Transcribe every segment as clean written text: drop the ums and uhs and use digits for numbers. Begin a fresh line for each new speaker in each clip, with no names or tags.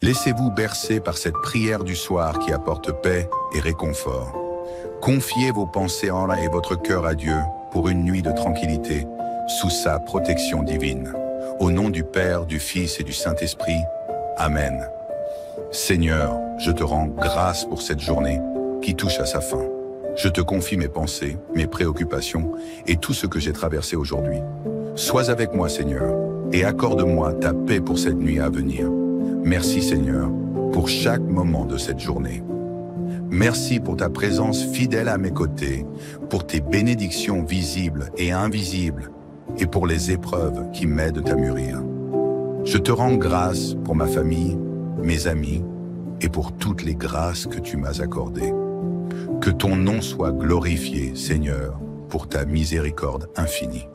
Laissez-vous bercer par cette prière du soir qui apporte paix et réconfort. Confiez vos pensées en et votre cœur à Dieu pour une nuit de tranquillité sous sa protection divine. Au nom du Père, du Fils et du Saint-Esprit. Amen. Seigneur, je te rends grâce pour cette journée qui touche à sa fin. Je te confie mes pensées, mes préoccupations et tout ce que j'ai traversé aujourd'hui. Sois avec moi, Seigneur, et accorde-moi ta paix pour cette nuit à venir. Merci, Seigneur, pour chaque moment de cette journée. Merci pour ta présence fidèle à mes côtés, pour tes bénédictions visibles et invisibles, et pour les épreuves qui m'aident à mûrir. Je te rends grâce pour ma famille, mes amis, et pour toutes les grâces que tu m'as accordées. Que ton nom soit glorifié, Seigneur, pour ta miséricorde infinie.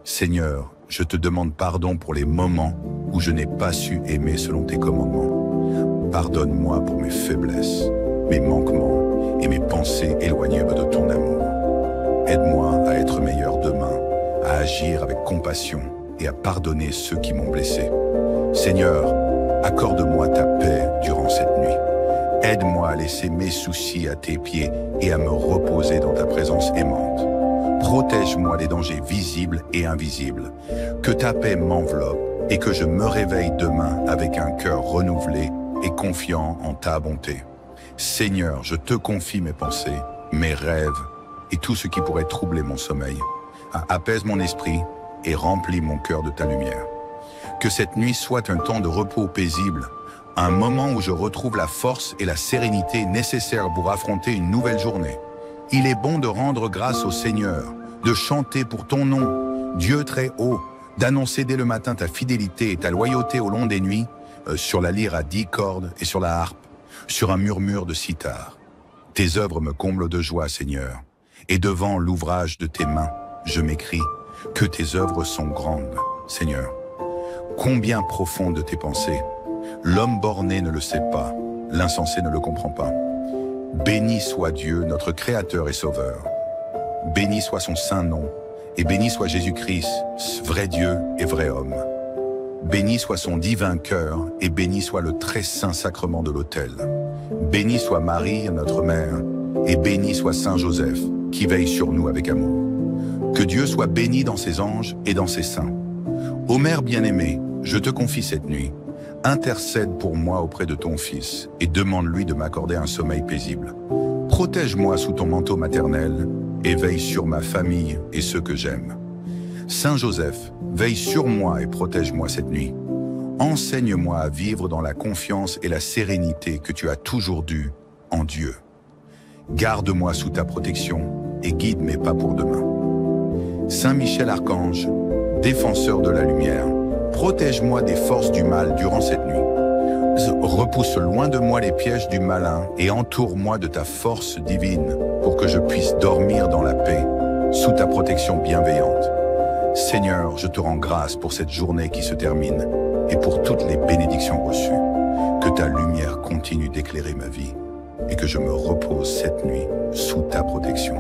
Seigneur, je te demande pardon pour les moments où je n'ai pas su aimer selon tes commandements. Pardonne-moi pour mes faiblesses, mes manquements et mes pensées éloignées de ton amour. Aide-moi à être meilleur demain, à agir avec compassion et à pardonner ceux qui m'ont blessé. Seigneur, accorde-moi ta paix durant cette nuit. Aide-moi à laisser mes soucis à tes pieds et à me reposer dans ta présence aimante. Protège-moi des dangers visibles et invisibles. Que ta paix m'enveloppe et que je me réveille demain avec un cœur renouvelé et confiant en ta bonté. Seigneur, je te confie mes pensées, mes rêves et tout ce qui pourrait troubler mon sommeil. Apaise mon esprit et remplis mon cœur de ta lumière. Que cette nuit soit un temps de repos paisible, un moment où je retrouve la force et la sérénité nécessaires pour affronter une nouvelle journée. Il est bon de rendre grâce au Seigneur, de chanter pour ton nom, Dieu très haut, d'annoncer dès le matin ta fidélité et ta loyauté au long des nuits, sur la lyre à 10 cordes et sur la harpe, sur un murmure de sitar. Tes œuvres me comblent de joie, Seigneur, et devant l'ouvrage de tes mains, je m'écrie que tes œuvres sont grandes, Seigneur. Combien profondes tes pensées. L'homme borné ne le sait pas, l'insensé ne le comprend pas. Béni soit Dieu, notre Créateur et Sauveur. Béni soit son saint nom, et béni soit Jésus-Christ, vrai Dieu et vrai homme. Béni soit son divin cœur, et béni soit le très saint sacrement de l'autel. Béni soit Marie, notre mère, et béni soit Saint Joseph, qui veille sur nous avec amour. Que Dieu soit béni dans ses anges et dans ses saints. Ô Mère bien-aimée, je te confie cette nuit. Intercède pour moi auprès de ton Fils et demande-lui de m'accorder un sommeil paisible. Protège-moi sous ton manteau maternel et veille sur ma famille et ceux que j'aime. Saint Joseph, veille sur moi et protège-moi cette nuit. Enseigne-moi à vivre dans la confiance et la sérénité que tu as toujours due en Dieu. Garde-moi sous ta protection et guide mes pas pour demain. Saint Michel Archange, défenseur de la lumière, protège-moi des forces du mal durant cette nuit. Repousse loin de moi les pièges du malin et entoure-moi de ta force divine pour que je puisse dormir dans la paix, sous ta protection bienveillante. Seigneur, je te rends grâce pour cette journée qui se termine et pour toutes les bénédictions reçues. Que ta lumière continue d'éclairer ma vie et que je me repose cette nuit sous ta protection.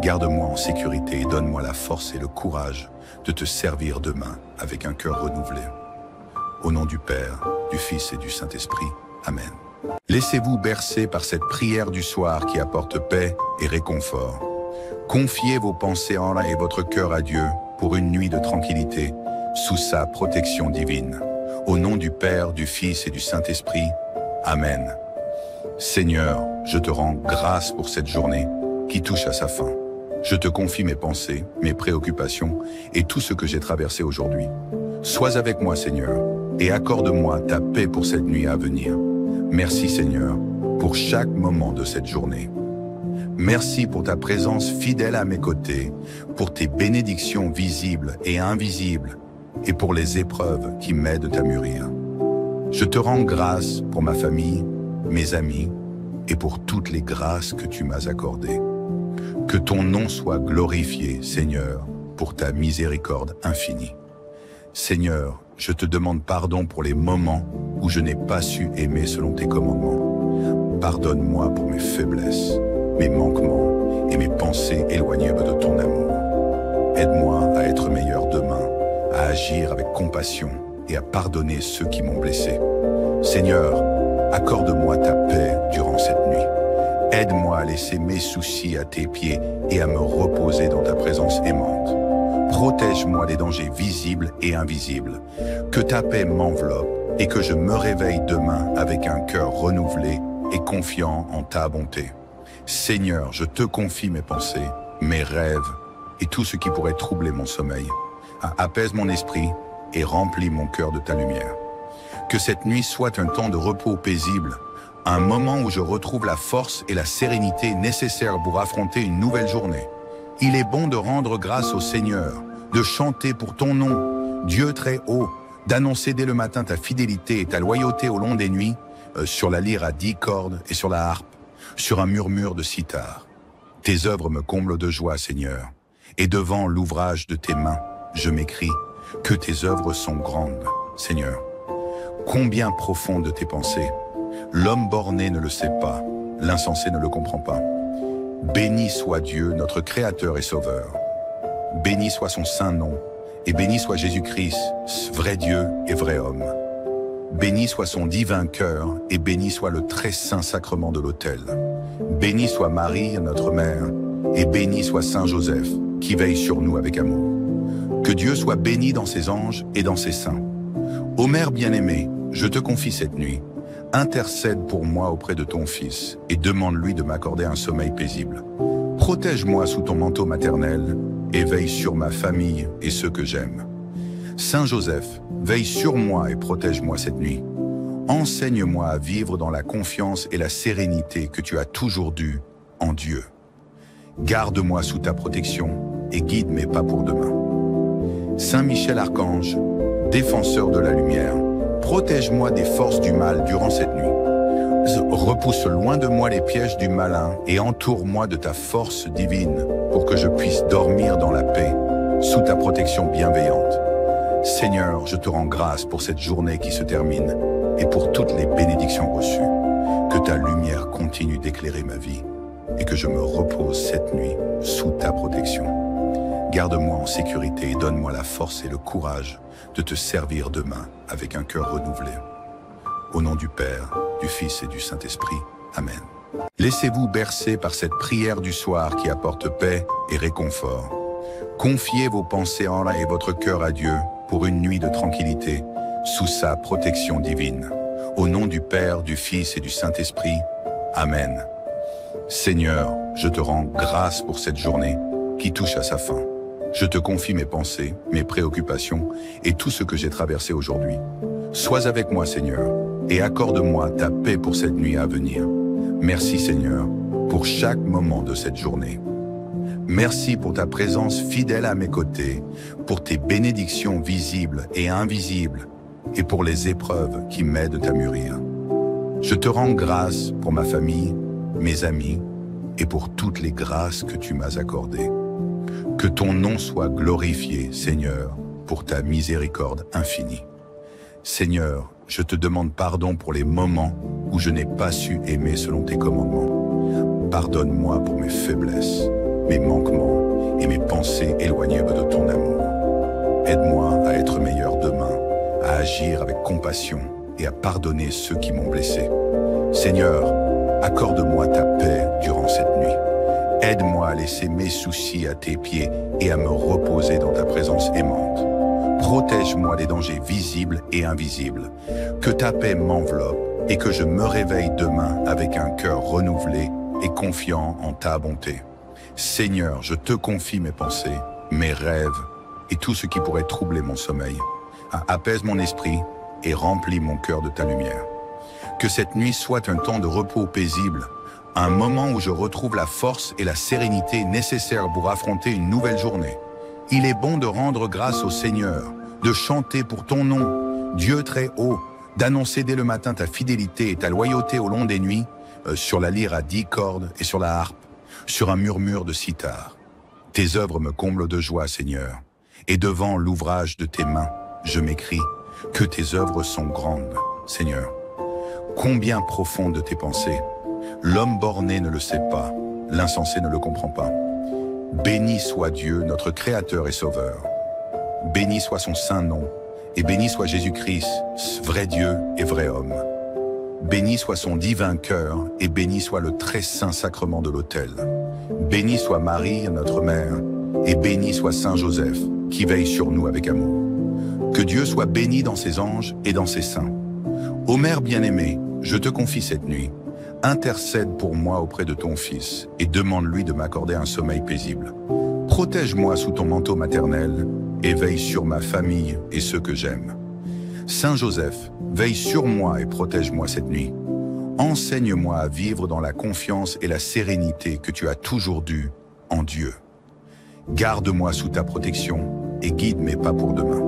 Garde-moi en sécurité et donne-moi la force et le courage de te servir demain avec un cœur renouvelé. Au nom du Père, du Fils et du Saint-Esprit. Amen. Laissez-vous bercer par cette prière du soir qui apporte paix et réconfort. Confiez vos pensées en et votre cœur à Dieu pour une nuit de tranquillité sous sa protection divine. Au nom du Père, du Fils et du Saint-Esprit. Amen. Seigneur, je te rends grâce pour cette journée qui touche à sa fin. Je te confie mes pensées, mes préoccupations et tout ce que j'ai traversé aujourd'hui. Sois avec moi, Seigneur, et accorde-moi ta paix pour cette nuit à venir. Merci, Seigneur, pour chaque moment de cette journée. Merci pour ta présence fidèle à mes côtés, pour tes bénédictions visibles et invisibles, et pour les épreuves qui m'aident à mûrir. Je te rends grâce pour ma famille, mes amis, et pour toutes les grâces que tu m'as accordées. Que ton nom soit glorifié, Seigneur, pour ta miséricorde infinie. Seigneur, je te demande pardon pour les moments où je n'ai pas su aimer selon tes commandements. Pardonne-moi pour mes faiblesses, mes manquements et mes pensées éloignées de ton amour. Aide-moi à être meilleur demain, à agir avec compassion et à pardonner ceux qui m'ont blessé. Seigneur, accorde-moi ta paix durant cette nuit. Aide-moi à laisser mes soucis à tes pieds et à me reposer dans ta présence aimante. Protège-moi des dangers visibles et invisibles. Que ta paix m'enveloppe et que je me réveille demain avec un cœur renouvelé et confiant en ta bonté. Seigneur, je te confie mes pensées, mes rêves et tout ce qui pourrait troubler mon sommeil. Apaise mon esprit et remplis mon cœur de ta lumière. Que cette nuit soit un temps de repos paisible, un moment où je retrouve la force et la sérénité nécessaires pour affronter une nouvelle journée. Il est bon de rendre grâce au Seigneur, de chanter pour ton nom, Dieu très haut, d'annoncer dès le matin ta fidélité et ta loyauté au long des nuits, sur la lyre à 10 cordes et sur la harpe, sur un murmure de sitar. Tes œuvres me comblent de joie, Seigneur, et devant l'ouvrage de tes mains, je m'écrie que tes œuvres sont grandes, Seigneur. Combien profondes tes pensées. L'homme borné ne le sait pas, l'insensé ne le comprend pas. Béni soit Dieu, notre Créateur et Sauveur. Béni soit son saint nom, et béni soit Jésus-Christ, vrai Dieu et vrai homme. Béni soit son divin cœur, et béni soit le très saint sacrement de l'autel. Béni soit Marie, notre mère, et béni soit Saint Joseph, qui veille sur nous avec amour. Que Dieu soit béni dans ses anges et dans ses saints. Ô Mère bien-aimée, je te confie cette nuit. Intercède pour moi auprès de ton Fils et demande-lui de m'accorder un sommeil paisible. Protège-moi sous ton manteau maternel et veille sur ma famille et ceux que j'aime. Saint Joseph, veille sur moi et protège-moi cette nuit. Enseigne-moi à vivre dans la confiance et la sérénité que tu as toujours due en Dieu. Garde-moi sous ta protection et guide mes pas pour demain. Saint Michel Archange, défenseur de la lumière, protège-moi des forces du mal durant cette nuit. Repousse loin de moi les pièges du malin et entoure-moi de ta force divine pour que je puisse dormir dans la paix, sous ta protection bienveillante. Seigneur, je te rends grâce pour cette journée qui se termine et pour toutes les bénédictions reçues. Que ta lumière continue d'éclairer ma vie et que je me repose cette nuit sous ta protection. Garde-moi en sécurité et donne-moi la force et le courage de te servir demain avec un cœur renouvelé. Au nom du Père, du Fils et du Saint-Esprit. Amen. Laissez-vous bercer par cette prière du soir qui apporte paix et réconfort. Confiez vos pensées en et votre cœur à Dieu pour une nuit de tranquillité sous sa protection divine. Au nom du Père, du Fils et du Saint-Esprit. Amen. Seigneur, je te rends grâce pour cette journée qui touche à sa fin. Je te confie mes pensées, mes préoccupations et tout ce que j'ai traversé aujourd'hui. Sois avec moi, Seigneur, et accorde-moi ta paix pour cette nuit à venir. Merci, Seigneur, pour chaque moment de cette journée. Merci pour ta présence fidèle à mes côtés, pour tes bénédictions visibles et invisibles, et pour les épreuves qui m'aident à mûrir. Je te rends grâce pour ma famille, mes amis, et pour toutes les grâces que tu m'as accordées. Que ton nom soit glorifié, Seigneur, pour ta miséricorde infinie. Seigneur, je te demande pardon pour les moments où je n'ai pas su aimer selon tes commandements. Pardonne-moi pour mes faiblesses, mes manquements et mes pensées éloignées de ton amour. Aide-moi à être meilleur demain, à agir avec compassion et à pardonner ceux qui m'ont blessé. Seigneur, accorde-moi ta paix durant cette nuit. Aide-moi à laisser mes soucis à tes pieds et à me reposer dans ta présence aimante. Protège-moi des dangers visibles et invisibles. Que ta paix m'enveloppe et que je me réveille demain avec un cœur renouvelé et confiant en ta bonté. Seigneur, je te confie mes pensées, mes rêves et tout ce qui pourrait troubler mon sommeil. Apaise mon esprit et remplis mon cœur de ta lumière. Que cette nuit soit un temps de repos paisible, un moment où je retrouve la force et la sérénité nécessaires pour affronter une nouvelle journée. Il est bon de rendre grâce au Seigneur, de chanter pour ton nom, Dieu très haut, d'annoncer dès le matin ta fidélité et ta loyauté au long des nuits, sur la lyre à 10 cordes et sur la harpe, sur un murmure de sitar. Tes œuvres me comblent de joie, Seigneur, et devant l'ouvrage de tes mains, je m'écrie que tes œuvres sont grandes, Seigneur. Combien profondes tes pensées. L'homme borné ne le sait pas, l'insensé ne le comprend pas. Béni soit Dieu, notre Créateur et Sauveur. Béni soit son saint nom, et béni soit Jésus-Christ, vrai Dieu et vrai homme. Béni soit son divin cœur et béni soit le très saint sacrement de l'autel. Béni soit Marie, notre mère, et béni soit Saint Joseph, qui veille sur nous avec amour. Que Dieu soit béni dans ses anges et dans ses saints. Ô Mère bien-aimée, je te confie cette nuit. Intercède pour moi auprès de ton Fils et demande-lui de m'accorder un sommeil paisible. Protège-moi sous ton manteau maternel et veille sur ma famille et ceux que j'aime. Saint Joseph, veille sur moi et protège-moi cette nuit. Enseigne-moi à vivre dans la confiance et la sérénité que tu as toujours due en Dieu. Garde-moi sous ta protection et guide mes pas pour demain.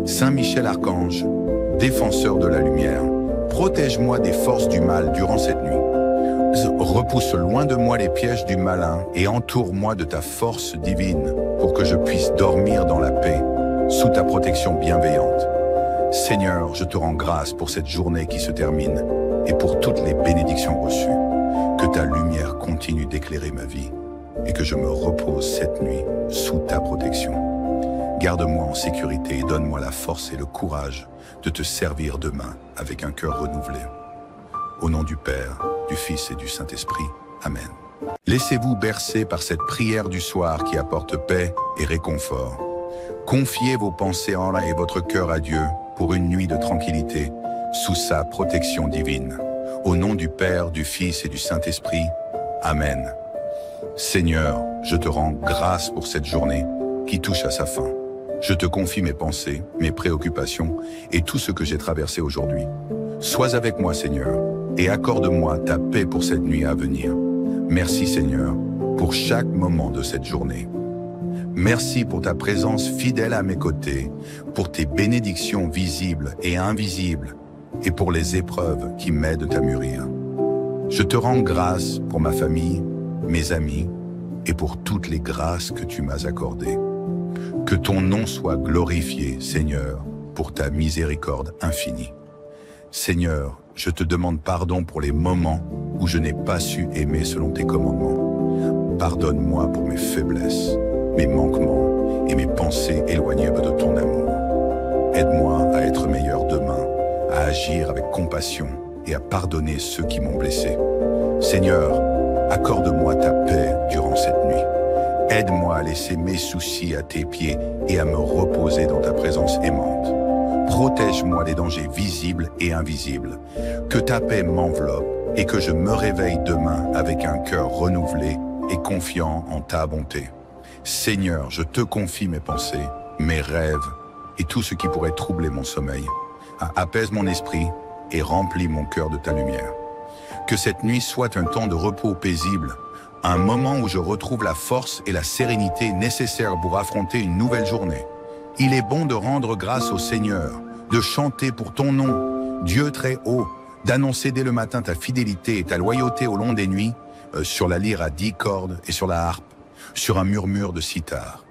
Saint Michel Archange, défenseur de la lumière, protège-moi des forces du mal durant cette nuit. Repousse loin de moi les pièges du malin et entoure-moi de ta force divine pour que je puisse dormir dans la paix, sous ta protection bienveillante. Seigneur, je te rends grâce pour cette journée qui se termine et pour toutes les bénédictions reçues. Que ta lumière continue d'éclairer ma vie et que je me repose cette nuit sous ta protection. Garde-moi en sécurité et donne-moi la force et le courage de te servir demain avec un cœur renouvelé. Au nom du Père, du Fils et du Saint-Esprit. Amen. Laissez-vous bercer par cette prière du soir qui apporte paix et réconfort. Confiez vos pensées en et votre cœur à Dieu pour une nuit de tranquillité sous sa protection divine. Au nom du Père, du Fils et du Saint-Esprit. Amen. Seigneur, je te rends grâce pour cette journée qui touche à sa fin. Je te confie mes pensées, mes préoccupations et tout ce que j'ai traversé aujourd'hui. Sois avec moi, Seigneur, et accorde-moi ta paix pour cette nuit à venir. Merci, Seigneur, pour chaque moment de cette journée. Merci pour ta présence fidèle à mes côtés, pour tes bénédictions visibles et invisibles, et pour les épreuves qui m'aident à mûrir. Je te rends grâce pour ma famille, mes amis, et pour toutes les grâces que tu m'as accordées. Que ton nom soit glorifié, Seigneur, pour ta miséricorde infinie. Seigneur, je te demande pardon pour les moments où je n'ai pas su aimer selon tes commandements. Pardonne-moi pour mes faiblesses, mes manquements et mes pensées éloignées de ton amour. Aide-moi à être meilleur demain, à agir avec compassion et à pardonner ceux qui m'ont blessé. Seigneur, accorde-moi ta paix durant cette nuit. Aide-moi à laisser mes soucis à tes pieds et à me reposer dans ta présence aimante. Protège-moi des dangers visibles et invisibles. Que ta paix m'enveloppe et que je me réveille demain avec un cœur renouvelé et confiant en ta bonté. Seigneur, je te confie mes pensées, mes rêves et tout ce qui pourrait troubler mon sommeil. Apaise mon esprit et remplis mon cœur de ta lumière. Que cette nuit soit un temps de repos paisible, un moment où je retrouve la force et la sérénité nécessaires pour affronter une nouvelle journée. Il est bon de rendre grâce au Seigneur, de chanter pour ton nom, Dieu très haut, d'annoncer dès le matin ta fidélité et ta loyauté au long des nuits, sur la lyre à 10 cordes et sur la harpe, sur un murmure de sitar.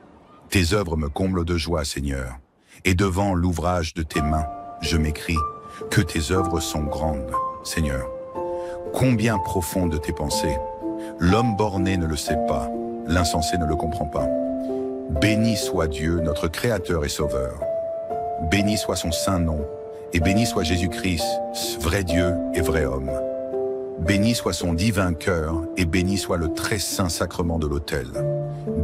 Tes œuvres me comblent de joie, Seigneur, et devant l'ouvrage de tes mains, je m'écrie que tes œuvres sont grandes, Seigneur. Combien profondes tes pensées. L'homme borné ne le sait pas, l'insensé ne le comprend pas. Béni soit Dieu, notre Créateur et Sauveur. Béni soit son saint nom, et béni soit Jésus-Christ, vrai Dieu et vrai homme. Béni soit son divin cœur, et béni soit le très saint sacrement de l'autel.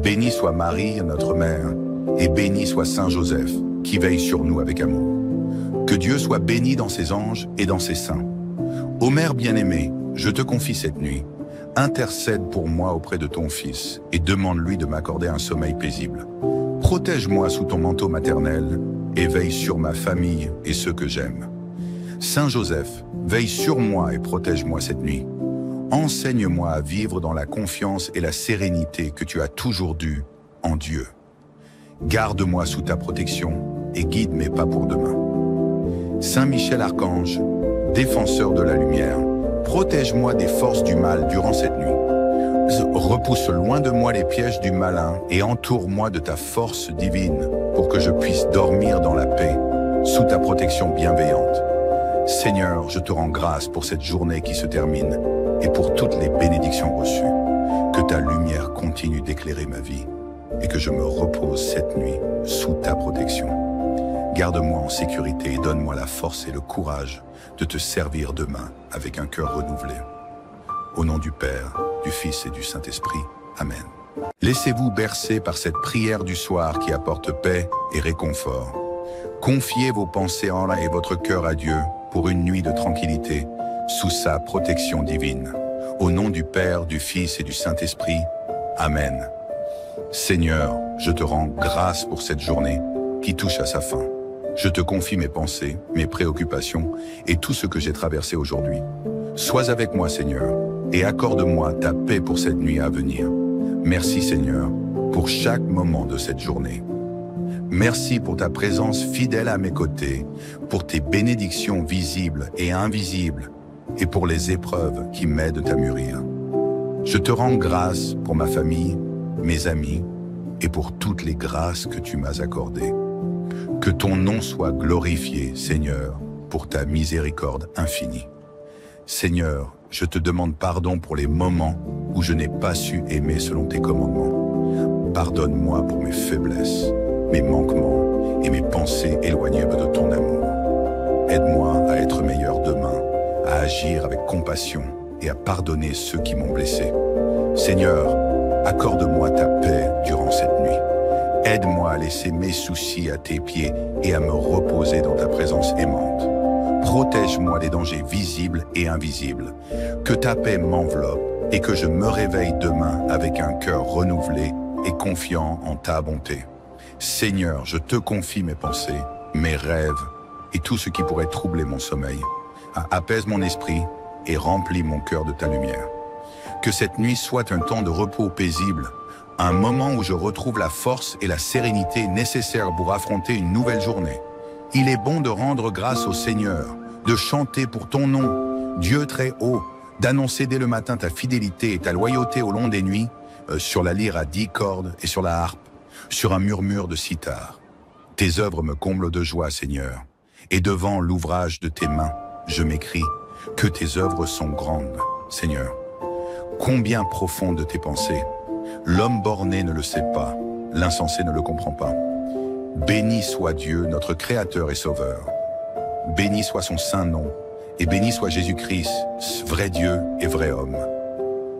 Béni soit Marie, notre mère, et béni soit Saint Joseph, qui veille sur nous avec amour. Que Dieu soit béni dans ses anges et dans ses saints. Ô Mère bien-aimée, je te confie cette nuit. Intercède pour moi auprès de ton Fils et demande-lui de m'accorder un sommeil paisible. Protège-moi sous ton manteau maternel et veille sur ma famille et ceux que j'aime. Saint Joseph, veille sur moi et protège-moi cette nuit. Enseigne-moi à vivre dans la confiance et la sérénité que tu as toujours due en Dieu. Garde-moi sous ta protection et guide mes pas pour demain. Saint Michel Archange, défenseur de la lumière, protège-moi des forces du mal durant cette nuit. Repousse loin de moi les pièges du malin et entoure-moi de ta force divine pour que je puisse dormir dans la paix, sous ta protection bienveillante. Seigneur, je te rends grâce pour cette journée qui se termine et pour toutes les bénédictions reçues. Que ta lumière continue d'éclairer ma vie et que je me repose cette nuit sous ta protection. Garde-moi en sécurité et donne-moi la force et le courage de te servir demain avec un cœur renouvelé. Au nom du Père, du Fils et du Saint-Esprit. Amen. Laissez-vous bercer par cette prière du soir qui apporte paix et réconfort. Confiez vos pensées en et votre cœur à Dieu pour une nuit de tranquillité sous sa protection divine. Au nom du Père, du Fils et du Saint-Esprit. Amen. Seigneur, je te rends grâce pour cette journée qui touche à sa fin. Je te confie mes pensées, mes préoccupations et tout ce que j'ai traversé aujourd'hui. Sois avec moi, Seigneur, et accorde-moi ta paix pour cette nuit à venir. Merci, Seigneur, pour chaque moment de cette journée. Merci pour ta présence fidèle à mes côtés, pour tes bénédictions visibles et invisibles, et pour les épreuves qui m'aident à mûrir. Je te rends grâce pour ma famille, mes amis, et pour toutes les grâces que tu m'as accordées. Que ton nom soit glorifié, Seigneur, pour ta miséricorde infinie. Seigneur, je te demande pardon pour les moments où je n'ai pas su aimer selon tes commandements. Pardonne-moi pour mes faiblesses, mes manquements et mes pensées éloignées de ton amour. Aide-moi à être meilleur demain, à agir avec compassion et à pardonner ceux qui m'ont blessé. Seigneur, accorde-moi ta paix durant cette nuit. Aide-moi à laisser mes soucis à tes pieds et à me reposer dans ta présence aimante. Protège-moi des dangers visibles et invisibles. Que ta paix m'enveloppe et que je me réveille demain avec un cœur renouvelé et confiant en ta bonté. Seigneur, je te confie mes pensées, mes rêves et tout ce qui pourrait troubler mon sommeil. Apaise mon esprit et remplis mon cœur de ta lumière. Que cette nuit soit un temps de repos paisible, un moment où je retrouve la force et la sérénité nécessaires pour affronter une nouvelle journée. Il est bon de rendre grâce au Seigneur, de chanter pour ton nom, Dieu très haut, d'annoncer dès le matin ta fidélité et ta loyauté au long des nuits, sur la lyre à 10 cordes et sur la harpe, sur un murmure de sitar. Tes œuvres me comblent de joie, Seigneur, et devant l'ouvrage de tes mains, je m'écris que tes œuvres sont grandes, Seigneur. Combien profondes tes pensées. L'homme borné ne le sait pas, l'insensé ne le comprend pas. Béni soit Dieu, notre Créateur et Sauveur. Béni soit son saint nom, et béni soit Jésus-Christ, vrai Dieu et vrai homme.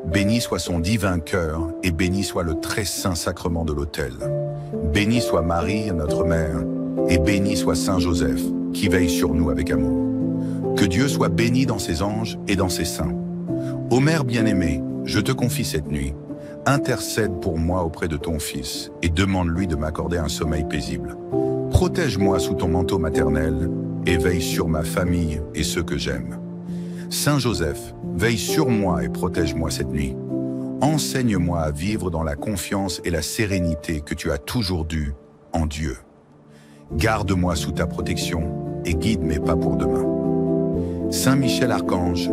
Béni soit son divin cœur, et béni soit le très saint sacrement de l'autel. Béni soit Marie, notre mère, et béni soit Saint Joseph, qui veille sur nous avec amour. Que Dieu soit béni dans ses anges et dans ses saints. Ô Mère bien-aimée, je te confie cette nuit. Intercède pour moi auprès de ton Fils et demande-lui de m'accorder un sommeil paisible. Protège-moi sous ton manteau maternel et veille sur ma famille et ceux que j'aime. Saint Joseph, veille sur moi et protège-moi cette nuit. Enseigne-moi à vivre dans la confiance et la sérénité que tu as toujours due en Dieu. Garde-moi sous ta protection et guide mes pas pour demain. Saint Michel Archange,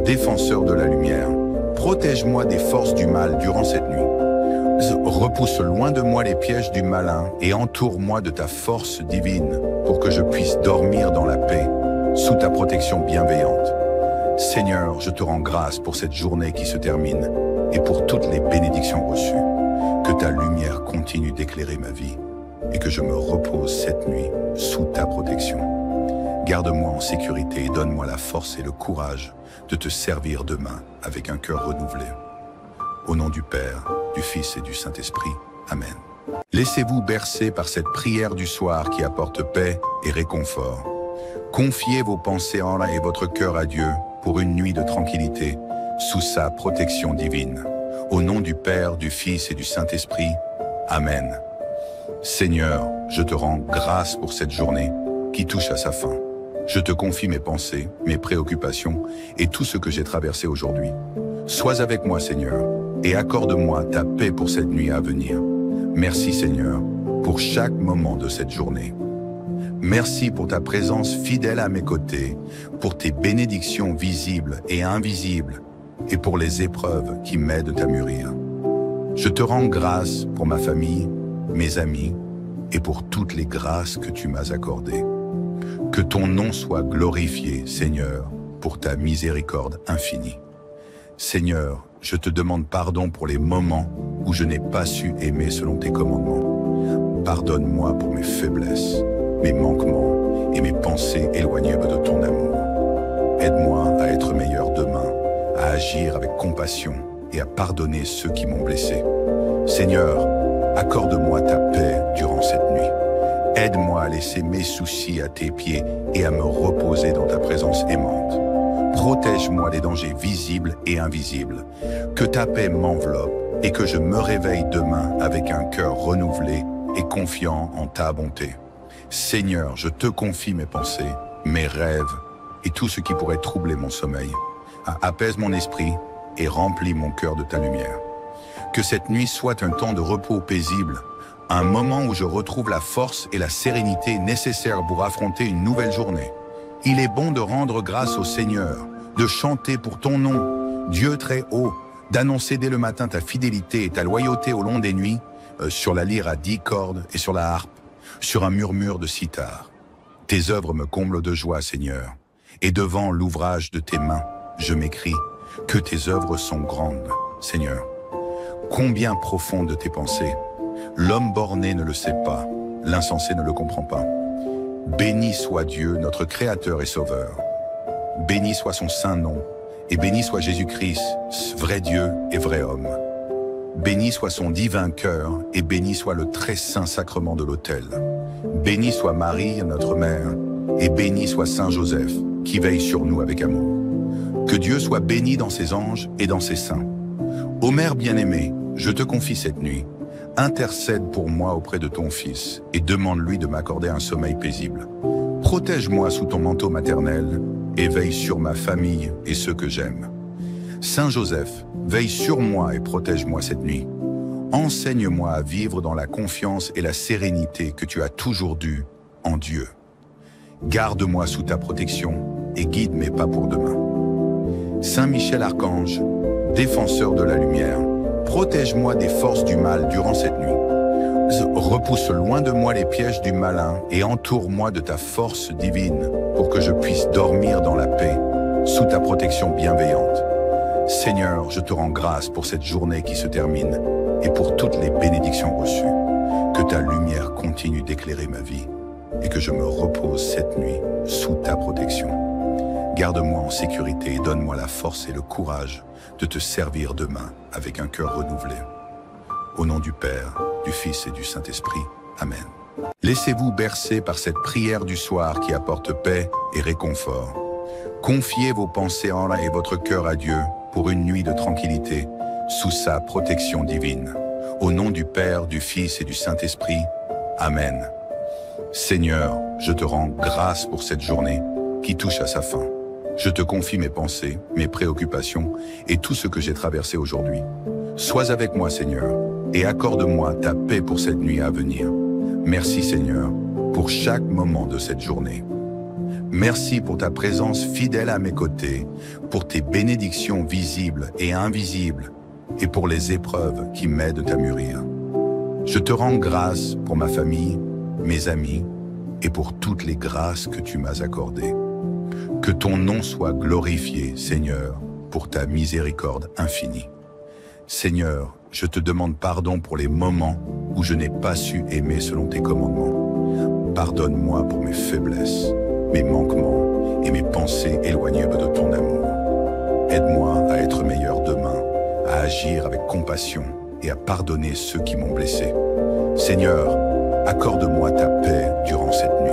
défenseur de la lumière, protège-moi des forces du mal durant cette nuit. Repousse loin de moi les pièges du malin et entoure-moi de ta force divine pour que je puisse dormir dans la paix, sous ta protection bienveillante. Seigneur, je te rends grâce pour cette journée qui se termine et pour toutes les bénédictions reçues. Que ta lumière continue d'éclairer ma vie et que je me repose cette nuit sous ta protection. Garde-moi en sécurité et donne-moi la force et le courage de te servir demain avec un cœur renouvelé. Au nom du Père, du Fils et du Saint-Esprit. Amen. Laissez-vous bercer par cette prière du soir qui apporte paix et réconfort. Confiez vos pensées en et votre cœur à Dieu pour une nuit de tranquillité sous sa protection divine. Au nom du Père, du Fils et du Saint-Esprit. Amen. Seigneur, je te rends grâce pour cette journée qui touche à sa fin. Je te confie mes pensées, mes préoccupations et tout ce que j'ai traversé aujourd'hui. Sois avec moi, Seigneur, et accorde-moi ta paix pour cette nuit à venir. Merci, Seigneur, pour chaque moment de cette journée. Merci pour ta présence fidèle à mes côtés, pour tes bénédictions visibles et invisibles, et pour les épreuves qui m'aident à mûrir. Je te rends grâce pour ma famille, mes amis, et pour toutes les grâces que tu m'as accordées. Que ton nom soit glorifié, Seigneur, pour ta miséricorde infinie. Seigneur, je te demande pardon pour les moments où je n'ai pas su aimer selon tes commandements. Pardonne-moi pour mes faiblesses, mes manquements et mes pensées éloignées de ton amour. Aide-moi à être meilleur demain, à agir avec compassion et à pardonner ceux qui m'ont blessé. Seigneur, accorde-moi ta paix durant cette nuit. Aide-moi à laisser mes soucis à tes pieds et à me reposer dans ta présence aimante. Protège-moi des dangers visibles et invisibles. Que ta paix m'enveloppe et que je me réveille demain avec un cœur renouvelé et confiant en ta bonté. Seigneur, je te confie mes pensées, mes rêves et tout ce qui pourrait troubler mon sommeil. Apaise mon esprit et remplis mon cœur de ta lumière. Que cette nuit soit un temps de repos paisible, un moment où je retrouve la force et la sérénité nécessaires pour affronter une nouvelle journée. Il est bon de rendre grâce au Seigneur, de chanter pour ton nom, Dieu très haut, d'annoncer dès le matin ta fidélité et ta loyauté au long des nuits, sur la lyre à 10 cordes et sur la harpe, sur un murmure de sitar. Tes œuvres me comblent de joie, Seigneur, et devant l'ouvrage de tes mains, je m'écris que tes œuvres sont grandes, Seigneur. Combien profondes tes pensées. L'homme borné ne le sait pas, l'insensé ne le comprend pas. Béni soit Dieu, notre Créateur et Sauveur. Béni soit son saint nom, et béni soit Jésus-Christ, vrai Dieu et vrai homme. Béni soit son divin cœur, et béni soit le très saint sacrement de l'autel. Béni soit Marie, notre mère, et béni soit Saint Joseph, qui veille sur nous avec amour. Que Dieu soit béni dans ses anges et dans ses saints. Ô Mère bien-aimée, je te confie cette nuit. Intercède pour moi auprès de ton Fils et demande-lui de m'accorder un sommeil paisible. Protège-moi sous ton manteau maternel et veille sur ma famille et ceux que j'aime. Saint Joseph, veille sur moi et protège-moi cette nuit. Enseigne-moi à vivre dans la confiance et la sérénité que tu as toujours due en Dieu. Garde-moi sous ta protection et guide mes pas pour demain. Saint Michel Archange, défenseur de la lumière, protège-moi des forces du mal durant cette nuit. Repousse loin de moi les pièges du malin et entoure-moi de ta force divine pour que je puisse dormir dans la paix, sous ta protection bienveillante. Seigneur, je te rends grâce pour cette journée qui se termine et pour toutes les bénédictions reçues. Que ta lumière continue d'éclairer ma vie et que je me repose cette nuit sous ta protection. Garde-moi en sécurité et donne-moi la force et le courage de te servir demain avec un cœur renouvelé. Au nom du Père, du Fils et du Saint-Esprit. Amen. Laissez-vous bercer par cette prière du soir qui apporte paix et réconfort. Confiez vos pensées en et votre cœur à Dieu pour une nuit de tranquillité sous sa protection divine. Au nom du Père, du Fils et du Saint-Esprit. Amen. Seigneur, je te rends grâce pour cette journée qui touche à sa fin. Je te confie mes pensées, mes préoccupations et tout ce que j'ai traversé aujourd'hui. Sois avec moi, Seigneur, et accorde-moi ta paix pour cette nuit à venir. Merci, Seigneur, pour chaque moment de cette journée. Merci pour ta présence fidèle à mes côtés, pour tes bénédictions visibles et invisibles, et pour les épreuves qui m'aident à mûrir. Je te rends grâce pour ma famille, mes amis, et pour toutes les grâces que tu m'as accordées. Que ton nom soit glorifié, Seigneur, pour ta miséricorde infinie. Seigneur, je te demande pardon pour les moments où je n'ai pas su aimer selon tes commandements. Pardonne-moi pour mes faiblesses, mes manquements et mes pensées éloignées de ton amour. Aide-moi à être meilleur demain, à agir avec compassion et à pardonner ceux qui m'ont blessé. Seigneur, accorde-moi ta paix durant cette nuit.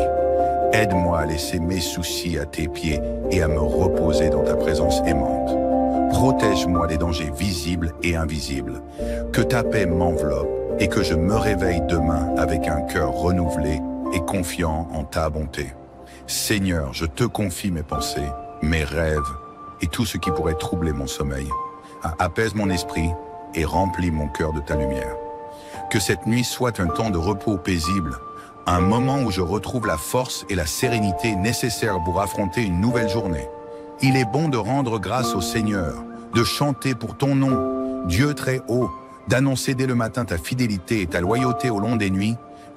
Aide-moi à laisser mes soucis à tes pieds et à me reposer dans ta présence aimante. Protège-moi des dangers visibles et invisibles. Que ta paix m'enveloppe et que je me réveille demain avec un cœur renouvelé et confiant en ta bonté. Seigneur, je te confie mes pensées, mes rêves et tout ce qui pourrait troubler mon sommeil. Apaise mon esprit et remplis mon cœur de ta lumière. Que cette nuit soit un temps de repos paisible, un moment où je retrouve la force et la sérénité nécessaires pour affronter une nouvelle journée. Il est bon de rendre grâce au Seigneur, de chanter pour ton nom, Dieu très haut, d'annoncer dès le matin ta fidélité et ta loyauté au long des nuits,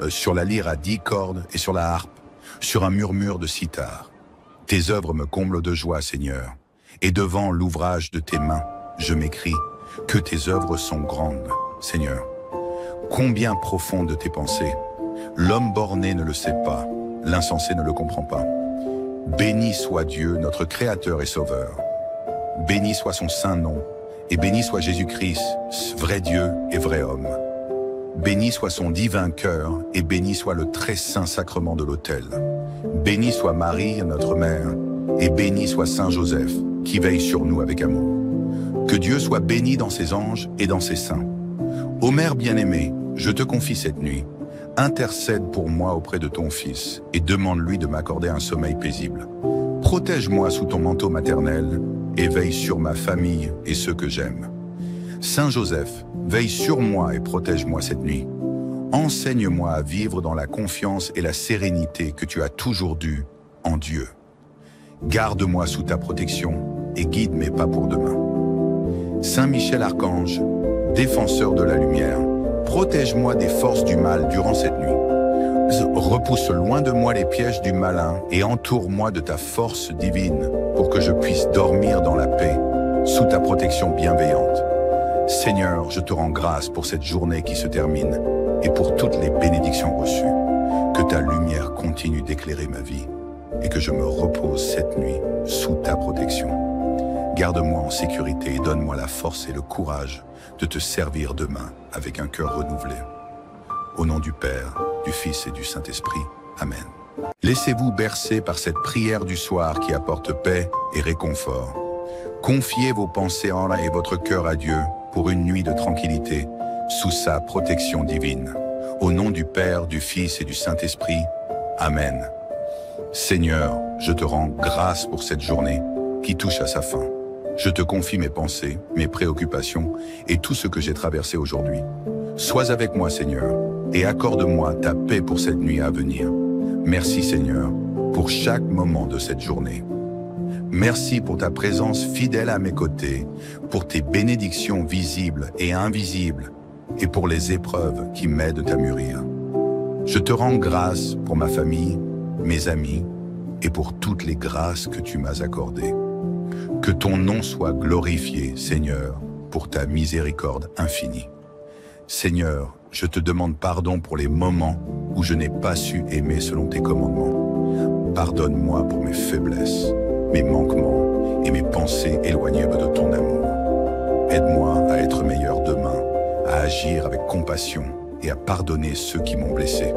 sur la lyre à 10 cordes et sur la harpe, sur un murmure de sitar. Tes œuvres me comblent de joie, Seigneur, et devant l'ouvrage de tes mains, je m'écris que tes œuvres sont grandes, Seigneur. Combien profondes tes pensées. L'homme borné ne le sait pas, l'insensé ne le comprend pas. Béni soit Dieu, notre Créateur et Sauveur. Béni soit son saint nom, et béni soit Jésus-Christ, vrai Dieu et vrai homme. Béni soit son divin cœur, et béni soit le très saint sacrement de l'autel. Béni soit Marie, notre mère, et béni soit Saint Joseph, qui veille sur nous avec amour. Que Dieu soit béni dans ses anges et dans ses saints. Ô Mère bien-aimée, je te confie cette nuit. Intercède pour moi auprès de ton Fils et demande-lui de m'accorder un sommeil paisible. Protège-moi sous ton manteau maternel et veille sur ma famille et ceux que j'aime. Saint Joseph, veille sur moi et protège-moi cette nuit. Enseigne-moi à vivre dans la confiance et la sérénité que tu as toujours due en Dieu. Garde-moi sous ta protection et guide mes pas pour demain. Saint Michel Archange, défenseur de la lumière, protège-moi des forces du mal durant cette nuit. Repousse loin de moi les pièges du malin et entoure-moi de ta force divine pour que je puisse dormir dans la paix, sous ta protection bienveillante. Seigneur, je te rends grâce pour cette journée qui se termine et pour toutes les bénédictions reçues. Que ta lumière continue d'éclairer ma vie et que je me repose cette nuit sous ta protection. Garde-moi en sécurité et donne-moi la force et le courage de te servir demain avec un cœur renouvelé. Au nom du Père, du Fils et du Saint-Esprit. Amen. Laissez-vous bercer par cette prière du soir qui apporte paix et réconfort. Confiez vos pensées en et votre cœur à Dieu pour une nuit de tranquillité sous sa protection divine. Au nom du Père, du Fils et du Saint-Esprit. Amen. Seigneur, je te rends grâce pour cette journée qui touche à sa fin. Je te confie mes pensées, mes préoccupations et tout ce que j'ai traversé aujourd'hui. Sois avec moi, Seigneur, et accorde-moi ta paix pour cette nuit à venir. Merci, Seigneur, pour chaque moment de cette journée. Merci pour ta présence fidèle à mes côtés, pour tes bénédictions visibles et invisibles, et pour les épreuves qui m'aident à mûrir. Je te rends grâce pour ma famille, mes amis, et pour toutes les grâces que tu m'as accordées. Que ton nom soit glorifié, Seigneur, pour ta miséricorde infinie. Seigneur, je te demande pardon pour les moments où je n'ai pas su aimer selon tes commandements. Pardonne-moi pour mes faiblesses, mes manquements et mes pensées éloignées de ton amour. Aide-moi à être meilleur demain, à agir avec compassion et à pardonner ceux qui m'ont blessé.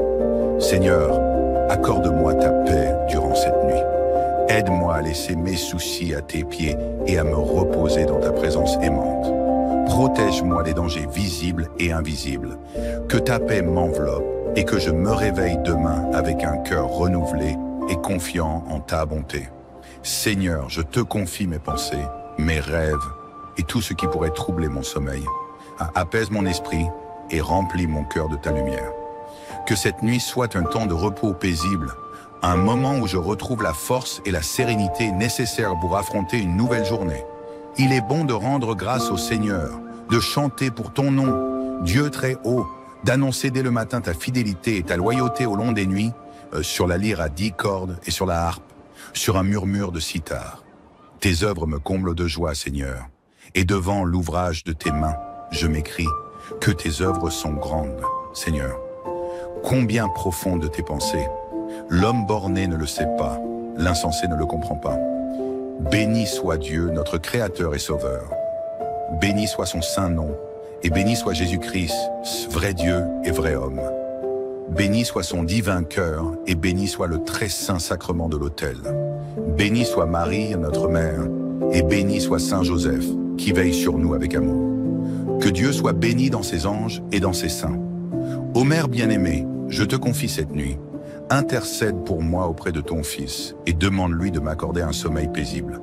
Seigneur, accorde-moi ta paix durant cette nuit. Aide-moi à laisser mes soucis à tes pieds et à me reposer dans ta présence aimante. Protège-moi des dangers visibles et invisibles. Que ta paix m'enveloppe et que je me réveille demain avec un cœur renouvelé et confiant en ta bonté. Seigneur, je te confie mes pensées, mes rêves et tout ce qui pourrait troubler mon sommeil. Apaise mon esprit et remplis mon cœur de ta lumière. Que cette nuit soit un temps de repos paisible, un moment où je retrouve la force et la sérénité nécessaires pour affronter une nouvelle journée. Il est bon de rendre grâce au Seigneur, de chanter pour ton nom, Dieu très haut, d'annoncer dès le matin ta fidélité et ta loyauté au long des nuits, sur la lyre à 10 cordes et sur la harpe, sur un murmure de sitar. Tes œuvres me comblent de joie, Seigneur, et devant l'ouvrage de tes mains, je m'écrie que tes œuvres sont grandes, Seigneur. Combien profondes tes pensées. L'homme borné ne le sait pas, l'insensé ne le comprend pas. Béni soit Dieu, notre Créateur et Sauveur. Béni soit son saint nom, et béni soit Jésus-Christ, vrai Dieu et vrai homme. Béni soit son divin cœur, et béni soit le très saint sacrement de l'autel. Béni soit Marie, notre mère, et béni soit Saint Joseph, qui veille sur nous avec amour. Que Dieu soit béni dans ses anges et dans ses saints. Ô Mère bien-aimée, je te confie cette nuit. Intercède pour moi auprès de ton Fils et demande-lui de m'accorder un sommeil paisible.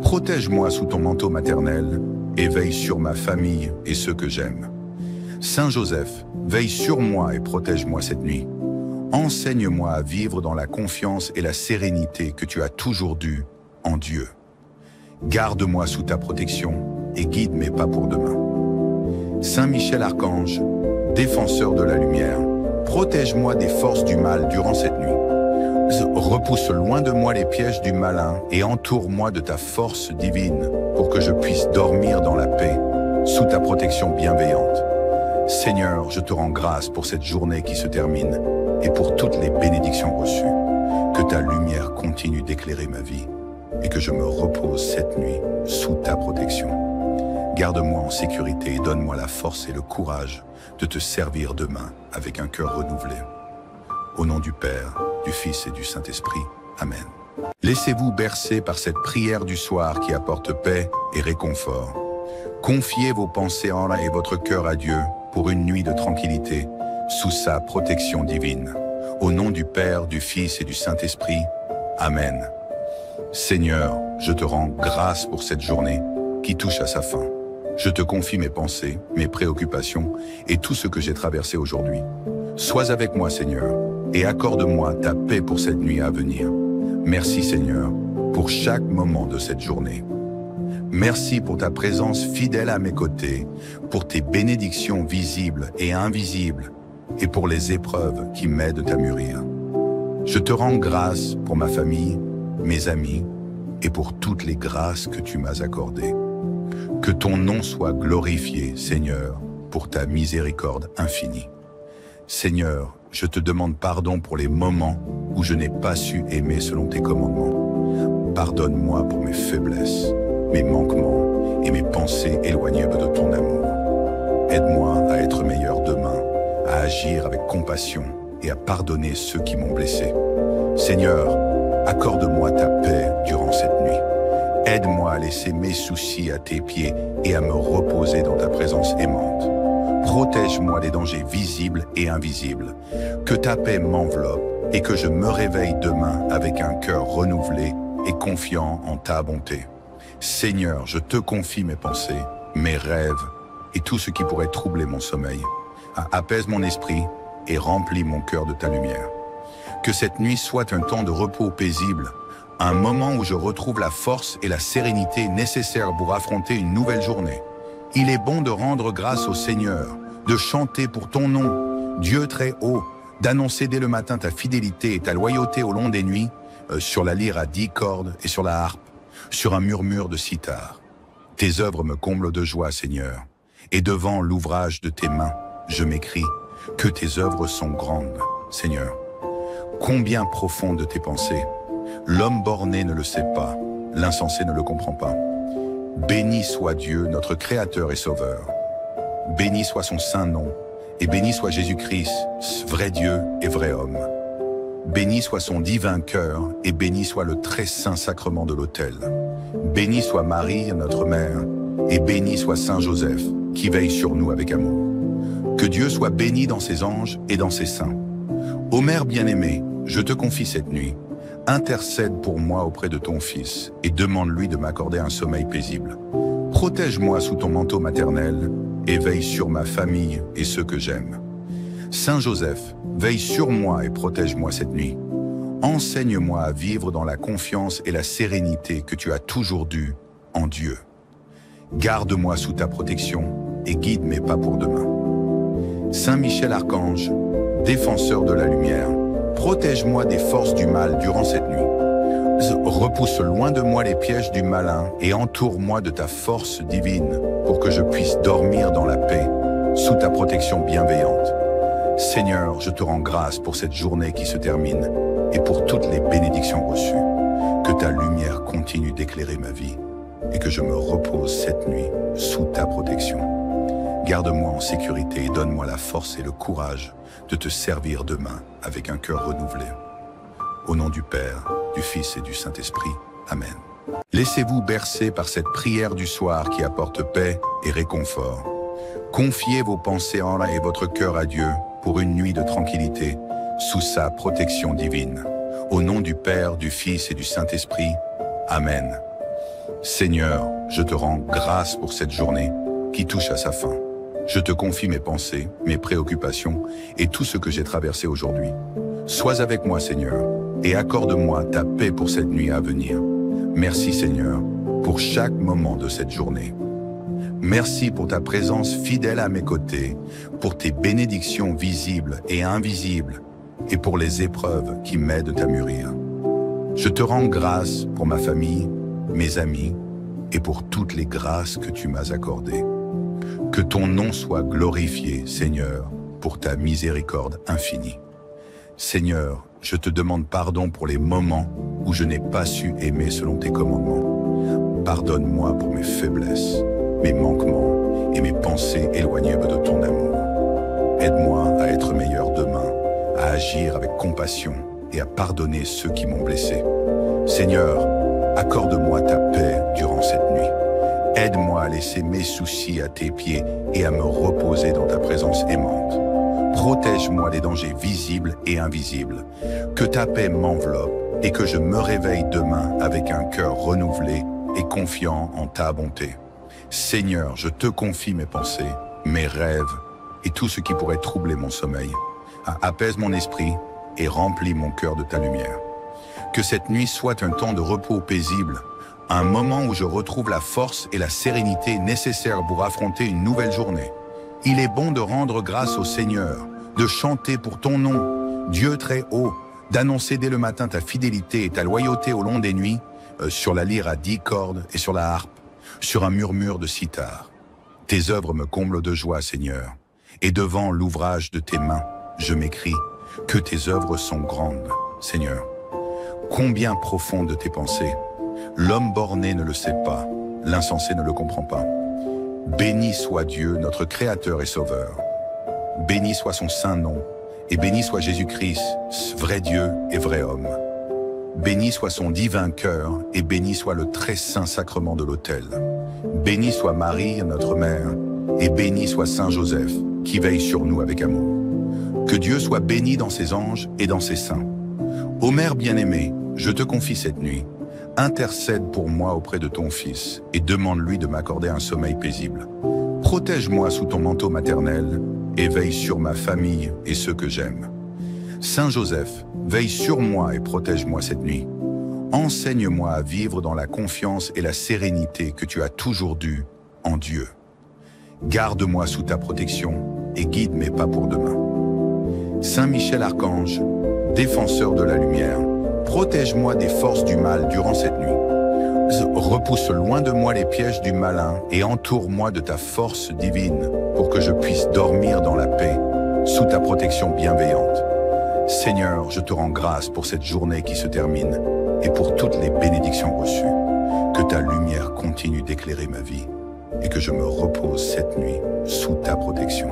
Protège-moi sous ton manteau maternel et veille sur ma famille et ceux que j'aime. Saint Joseph, veille sur moi et protège-moi cette nuit. Enseigne-moi à vivre dans la confiance et la sérénité que tu as toujours due en Dieu. Garde-moi sous ta protection et guide mes pas pour demain. Saint Michel Archange, défenseur de la lumière, protège-moi des forces du mal durant cette nuit. Repousse loin de moi les pièges du malin et entoure-moi de ta force divine pour que je puisse dormir dans la paix, sous ta protection bienveillante. Seigneur, je te rends grâce pour cette journée qui se termine et pour toutes les bénédictions reçues. Que ta lumière continue d'éclairer ma vie et que je me repose cette nuit sous ta protection. Garde-moi en sécurité et donne-moi la force et le courage de te servir demain avec un cœur renouvelé. Au nom du Père, du Fils et du Saint-Esprit. Amen. Laissez-vous bercer par cette prière du soir qui apporte paix et réconfort. Confiez vos pensées en et votre cœur à Dieu pour une nuit de tranquillité sous sa protection divine. Au nom du Père, du Fils et du Saint-Esprit. Amen. Seigneur, je te rends grâce pour cette journée qui touche à sa fin. Je te confie mes pensées, mes préoccupations et tout ce que j'ai traversé aujourd'hui. Sois avec moi, Seigneur, et accorde-moi ta paix pour cette nuit à venir. Merci, Seigneur, pour chaque moment de cette journée. Merci pour ta présence fidèle à mes côtés, pour tes bénédictions visibles et invisibles, et pour les épreuves qui m'aident à mûrir. Je te rends grâce pour ma famille, mes amis, et pour toutes les grâces que tu m'as accordées. Que ton nom soit glorifié, Seigneur, pour ta miséricorde infinie. Seigneur, je te demande pardon pour les moments où je n'ai pas su aimer selon tes commandements. Pardonne-moi pour mes faiblesses, mes manquements et mes pensées éloignées de ton amour. Aide-moi à être meilleur demain, à agir avec compassion et à pardonner ceux qui m'ont blessé. Seigneur, accorde-moi ta paix durant cette nuit. Aide-moi à laisser mes soucis à tes pieds et à me reposer dans ta présence aimante. Protège-moi des dangers visibles et invisibles. Que ta paix m'enveloppe et que je me réveille demain avec un cœur renouvelé et confiant en ta bonté. Seigneur, je te confie mes pensées, mes rêves et tout ce qui pourrait troubler mon sommeil. Apaise mon esprit et remplis mon cœur de ta lumière. Que cette nuit soit un temps de repos paisible, un moment où je retrouve la force et la sérénité nécessaires pour affronter une nouvelle journée. Il est bon de rendre grâce au Seigneur, de chanter pour ton nom, Dieu très haut, d'annoncer dès le matin ta fidélité et ta loyauté au long des nuits, sur la lyre à 10 cordes et sur la harpe, sur un murmure de cithare. Tes œuvres me comblent de joie, Seigneur, et devant l'ouvrage de tes mains, je m'écrie que tes œuvres sont grandes, Seigneur. Combien profondes tes pensées. L'homme borné ne le sait pas, l'insensé ne le comprend pas. Béni soit Dieu, notre Créateur et Sauveur. Béni soit son saint nom, et béni soit Jésus-Christ, vrai Dieu et vrai homme. Béni soit son divin cœur, et béni soit le très saint sacrement de l'autel. Béni soit Marie, notre mère, et béni soit Saint Joseph, qui veille sur nous avec amour. Que Dieu soit béni dans ses anges et dans ses saints. Ô Mère bien-aimée, je te confie cette nuit. Intercède pour moi auprès de ton Fils et demande-lui de m'accorder un sommeil paisible. Protège-moi sous ton manteau maternel et veille sur ma famille et ceux que j'aime. Saint Joseph, veille sur moi et protège-moi cette nuit. Enseigne-moi à vivre dans la confiance et la sérénité que tu as toujours due en Dieu. Garde-moi sous ta protection et guide mes pas pour demain. Saint Michel Archange, défenseur de la lumière, protège-moi des forces du mal durant cette nuit. Repousse loin de moi les pièges du malin et entoure-moi de ta force divine pour que je puisse dormir dans la paix, sous ta protection bienveillante. Seigneur, je te rends grâce pour cette journée qui se termine et pour toutes les bénédictions reçues. Que ta lumière continue d'éclairer ma vie et que je me repose cette nuit sous ta protection. Garde-moi en sécurité et donne-moi la force et le courage de te servir demain avec un cœur renouvelé. Au nom du Père, du Fils et du Saint-Esprit. Amen. Laissez-vous bercer par cette prière du soir qui apporte paix et réconfort. Confiez vos pensées en et votre cœur à Dieu pour une nuit de tranquillité sous sa protection divine. Au nom du Père, du Fils et du Saint-Esprit. Amen. Seigneur, je te rends grâce pour cette journée qui touche à sa fin. Je te confie mes pensées, mes préoccupations et tout ce que j'ai traversé aujourd'hui. Sois avec moi, Seigneur, et accorde-moi ta paix pour cette nuit à venir. Merci, Seigneur, pour chaque moment de cette journée. Merci pour ta présence fidèle à mes côtés, pour tes bénédictions visibles et invisibles, et pour les épreuves qui m'aident à mûrir. Je te rends grâce pour ma famille, mes amis, et pour toutes les grâces que tu m'as accordées. Que ton nom soit glorifié, Seigneur, pour ta miséricorde infinie. Seigneur, je te demande pardon pour les moments où je n'ai pas su aimer selon tes commandements. Pardonne-moi pour mes faiblesses, mes manquements et mes pensées éloignées de ton amour. Aide-moi à être meilleur demain, à agir avec compassion et à pardonner ceux qui m'ont blessé. Seigneur, accorde-moi ta paix durant cette nuit. Aide-moi à laisser mes soucis à tes pieds et à me reposer dans ta présence aimante. Protège-moi des dangers visibles et invisibles. Que ta paix m'enveloppe et que je me réveille demain avec un cœur renouvelé et confiant en ta bonté. Seigneur, je te confie mes pensées, mes rêves et tout ce qui pourrait troubler mon sommeil. Apaise mon esprit et remplis mon cœur de ta lumière. Que cette nuit soit un temps de repos paisible, un moment où je retrouve la force et la sérénité nécessaires pour affronter une nouvelle journée. Il est bon de rendre grâce au Seigneur, de chanter pour ton nom, Dieu très haut, d'annoncer dès le matin ta fidélité et ta loyauté au long des nuits, sur la lyre à 10 cordes et sur la harpe, sur un murmure de sitar. Tes œuvres me comblent de joie, Seigneur, et devant l'ouvrage de tes mains, je m'écrie que tes œuvres sont grandes, Seigneur. Combien profondes tes pensées. L'homme borné ne le sait pas, l'insensé ne le comprend pas. Béni soit Dieu, notre Créateur et Sauveur. Béni soit son saint nom, et béni soit Jésus-Christ, vrai Dieu et vrai homme. Béni soit son divin cœur, et béni soit le très saint sacrement de l'autel. Béni soit Marie, notre mère, et béni soit Saint Joseph, qui veille sur nous avec amour. Que Dieu soit béni dans ses anges et dans ses saints. Ô Mère bien-aimée, je te confie cette nuit. Intercède pour moi auprès de ton Fils et demande-lui de m'accorder un sommeil paisible. Protège-moi sous ton manteau maternel et veille sur ma famille et ceux que j'aime. Saint Joseph, veille sur moi et protège-moi cette nuit. Enseigne-moi à vivre dans la confiance et la sérénité que tu as toujours due en Dieu. Garde-moi sous ta protection et guide mes pas pour demain. Saint Michel Archange, défenseur de la lumière, protège-moi des forces du mal durant cette nuit. Repousse loin de moi les pièges du malin et entoure-moi de ta force divine pour que je puisse dormir dans la paix, sous ta protection bienveillante. Seigneur, je te rends grâce pour cette journée qui se termine et pour toutes les bénédictions reçues. Que ta lumière continue d'éclairer ma vie et que je me repose cette nuit sous ta protection.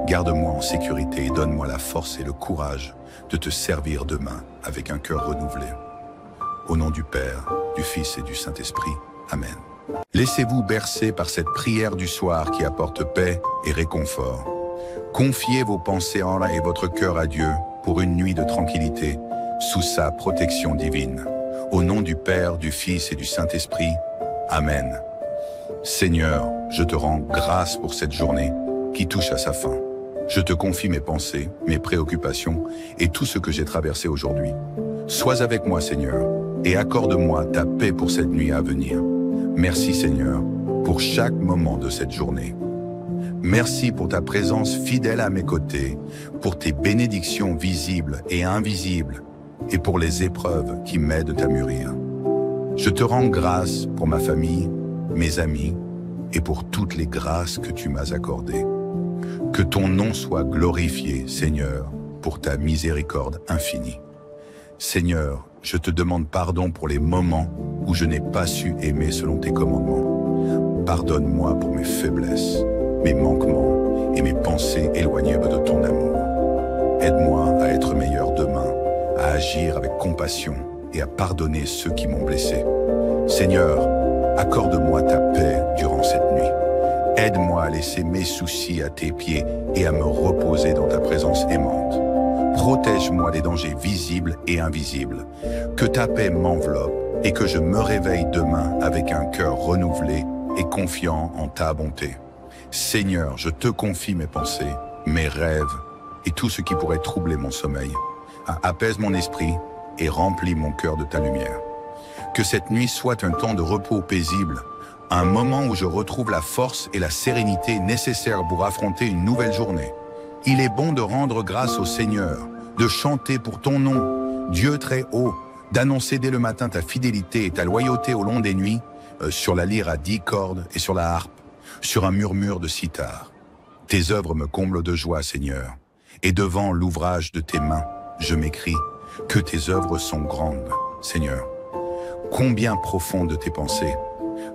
Garde-moi en sécurité et donne-moi la force et le courage de te servir demain avec un cœur renouvelé. Au nom du Père, du Fils et du Saint-Esprit. Amen. Laissez-vous bercer par cette prière du soir qui apporte paix et réconfort. Confiez vos pensées en et votre cœur à Dieu pour une nuit de tranquillité sous sa protection divine. Au nom du Père, du Fils et du Saint-Esprit. Amen. Seigneur, je te rends grâce pour cette journée qui touche à sa fin. Je te confie mes pensées, mes préoccupations et tout ce que j'ai traversé aujourd'hui. Sois avec moi, Seigneur, et accorde-moi ta paix pour cette nuit à venir. Merci, Seigneur, pour chaque moment de cette journée. Merci pour ta présence fidèle à mes côtés, pour tes bénédictions visibles et invisibles, et pour les épreuves qui m'aident à mûrir. Je te rends grâce pour ma famille, mes amis, et pour toutes les grâces que tu m'as accordées. Que ton nom soit glorifié, Seigneur, pour ta miséricorde infinie. Seigneur, je te demande pardon pour les moments où je n'ai pas su aimer selon tes commandements. Pardonne-moi pour mes faiblesses, mes manquements et mes pensées éloignées de ton amour. Aide-moi à être meilleur demain, à agir avec compassion et à pardonner ceux qui m'ont blessé. Seigneur, accorde-moi ta paix durant cette nuit. Aide-moi à laisser mes soucis à tes pieds et à me reposer dans ta présence aimante. Protège-moi des dangers visibles et invisibles. Que ta paix m'enveloppe et que je me réveille demain avec un cœur renouvelé et confiant en ta bonté. Seigneur, je te confie mes pensées, mes rêves et tout ce qui pourrait troubler mon sommeil. Apaise mon esprit et remplis mon cœur de ta lumière. Que cette nuit soit un temps de repos paisible, un moment où je retrouve la force et la sérénité nécessaires pour affronter une nouvelle journée. Il est bon de rendre grâce au Seigneur, de chanter pour ton nom, Dieu très haut, d'annoncer dès le matin ta fidélité et ta loyauté au long des nuits, sur la lyre à 10 cordes et sur la harpe, sur un murmure de sitar. Tes œuvres me comblent de joie, Seigneur, et devant l'ouvrage de tes mains, je m'écrie Que tes œuvres sont grandes, Seigneur. Combien profondes tes pensées.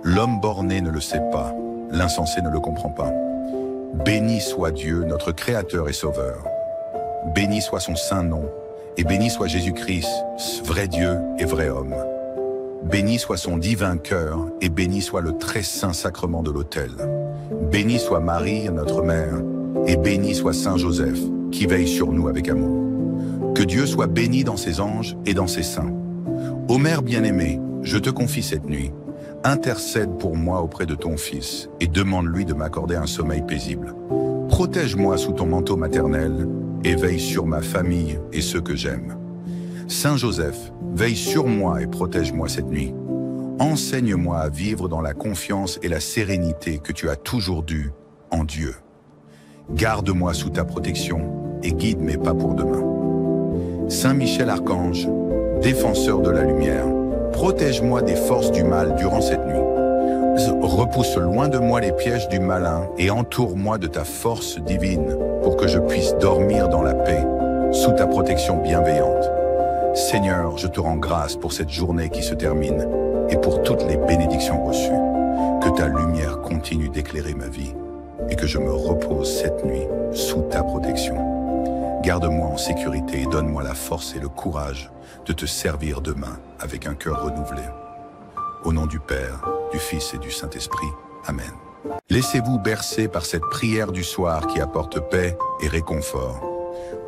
L'homme borné ne le sait pas, l'insensé ne le comprend pas. Béni soit Dieu, notre Créateur et Sauveur. Béni soit son saint nom, et béni soit Jésus-Christ, vrai Dieu et vrai homme. Béni soit son divin cœur, et béni soit le très saint sacrement de l'autel. Béni soit Marie, notre mère, et béni soit Saint Joseph, qui veille sur nous avec amour. Que Dieu soit béni dans ses anges et dans ses saints. Ô Mère bien-aimée, je te confie cette nuit. Intercède pour moi auprès de ton Fils et demande-lui de m'accorder un sommeil paisible. Protège-moi sous ton manteau maternel et veille sur ma famille et ceux que j'aime. Saint Joseph, veille sur moi et protège-moi cette nuit. Enseigne-moi à vivre dans la confiance et la sérénité que tu as toujours due en Dieu. Garde-moi sous ta protection et guide mes pas pour demain. Saint Michel Archange, défenseur de la lumière, protège-moi des forces du mal durant cette nuit. Repousse loin de moi les pièges du malin et entoure-moi de ta force divine pour que je puisse dormir dans la paix, sous ta protection bienveillante. Seigneur, je te rends grâce pour cette journée qui se termine et pour toutes les bénédictions reçues. Que ta lumière continue d'éclairer ma vie et que je me repose cette nuit sous ta protection. Garde-moi en sécurité et donne-moi la force et le courage de te servir demain avec un cœur renouvelé. Au nom du Père, du Fils et du Saint-Esprit. Amen. Laissez-vous bercer par cette prière du soir qui apporte paix et réconfort.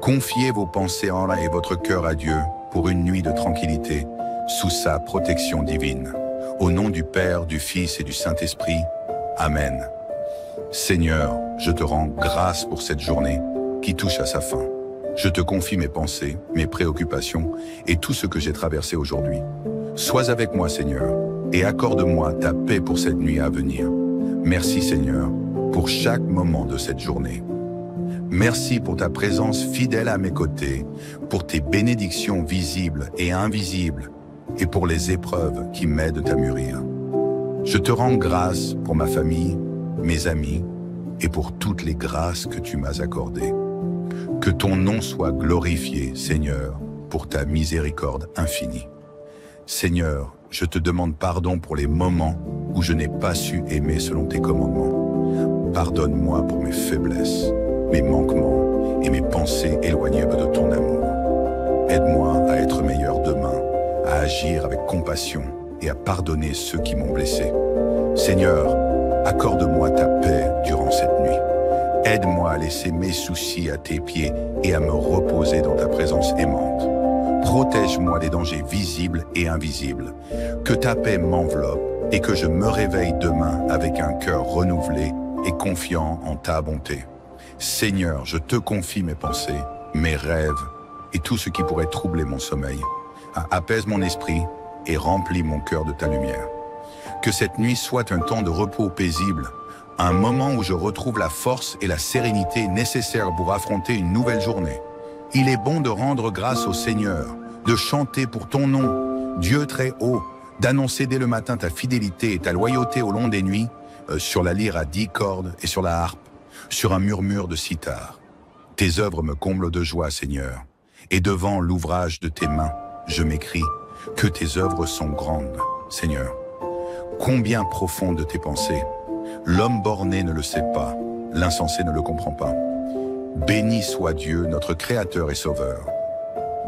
Confiez vos pensées en et votre cœur à Dieu pour une nuit de tranquillité sous sa protection divine. Au nom du Père, du Fils et du Saint-Esprit. Amen. Seigneur, je te rends grâce pour cette journée qui touche à sa fin. Je te confie mes pensées, mes préoccupations et tout ce que j'ai traversé aujourd'hui. Sois avec moi, Seigneur, et accorde-moi ta paix pour cette nuit à venir. Merci, Seigneur, pour chaque moment de cette journée. Merci pour ta présence fidèle à mes côtés, pour tes bénédictions visibles et invisibles, et pour les épreuves qui m'aident à mûrir. Je te rends grâce pour ma famille, mes amis, et pour toutes les grâces que tu m'as accordées. Que ton nom soit glorifié, Seigneur, pour ta miséricorde infinie. Seigneur, je te demande pardon pour les moments où je n'ai pas su aimer selon tes commandements. Pardonne-moi pour mes faiblesses, mes manquements et mes pensées éloignées de ton amour. Aide-moi à être meilleur demain, à agir avec compassion et à pardonner ceux qui m'ont blessé. Seigneur, accorde-moi ta paix durant cette nuit. Aide-moi à laisser mes soucis à tes pieds et à me reposer dans ta présence aimante. Protège-moi des dangers visibles et invisibles. Que ta paix m'enveloppe et que je me réveille demain avec un cœur renouvelé et confiant en ta bonté. Seigneur, je te confie mes pensées, mes rêves et tout ce qui pourrait troubler mon sommeil. Apaise mon esprit et remplis mon cœur de ta lumière. Que cette nuit soit un temps de repos paisible, un moment où je retrouve la force et la sérénité nécessaires pour affronter une nouvelle journée. Il est bon de rendre grâce au Seigneur, de chanter pour ton nom, Dieu très haut, d'annoncer dès le matin ta fidélité et ta loyauté au long des nuits, sur la lyre à 10 cordes et sur la harpe, sur un murmure de cithare. Tes œuvres me comblent de joie, Seigneur, et devant l'ouvrage de tes mains, je m'écrie que tes œuvres sont grandes, Seigneur. Combien profondes tes pensées. L'homme borné ne le sait pas, l'insensé ne le comprend pas. Béni soit Dieu, notre Créateur et Sauveur.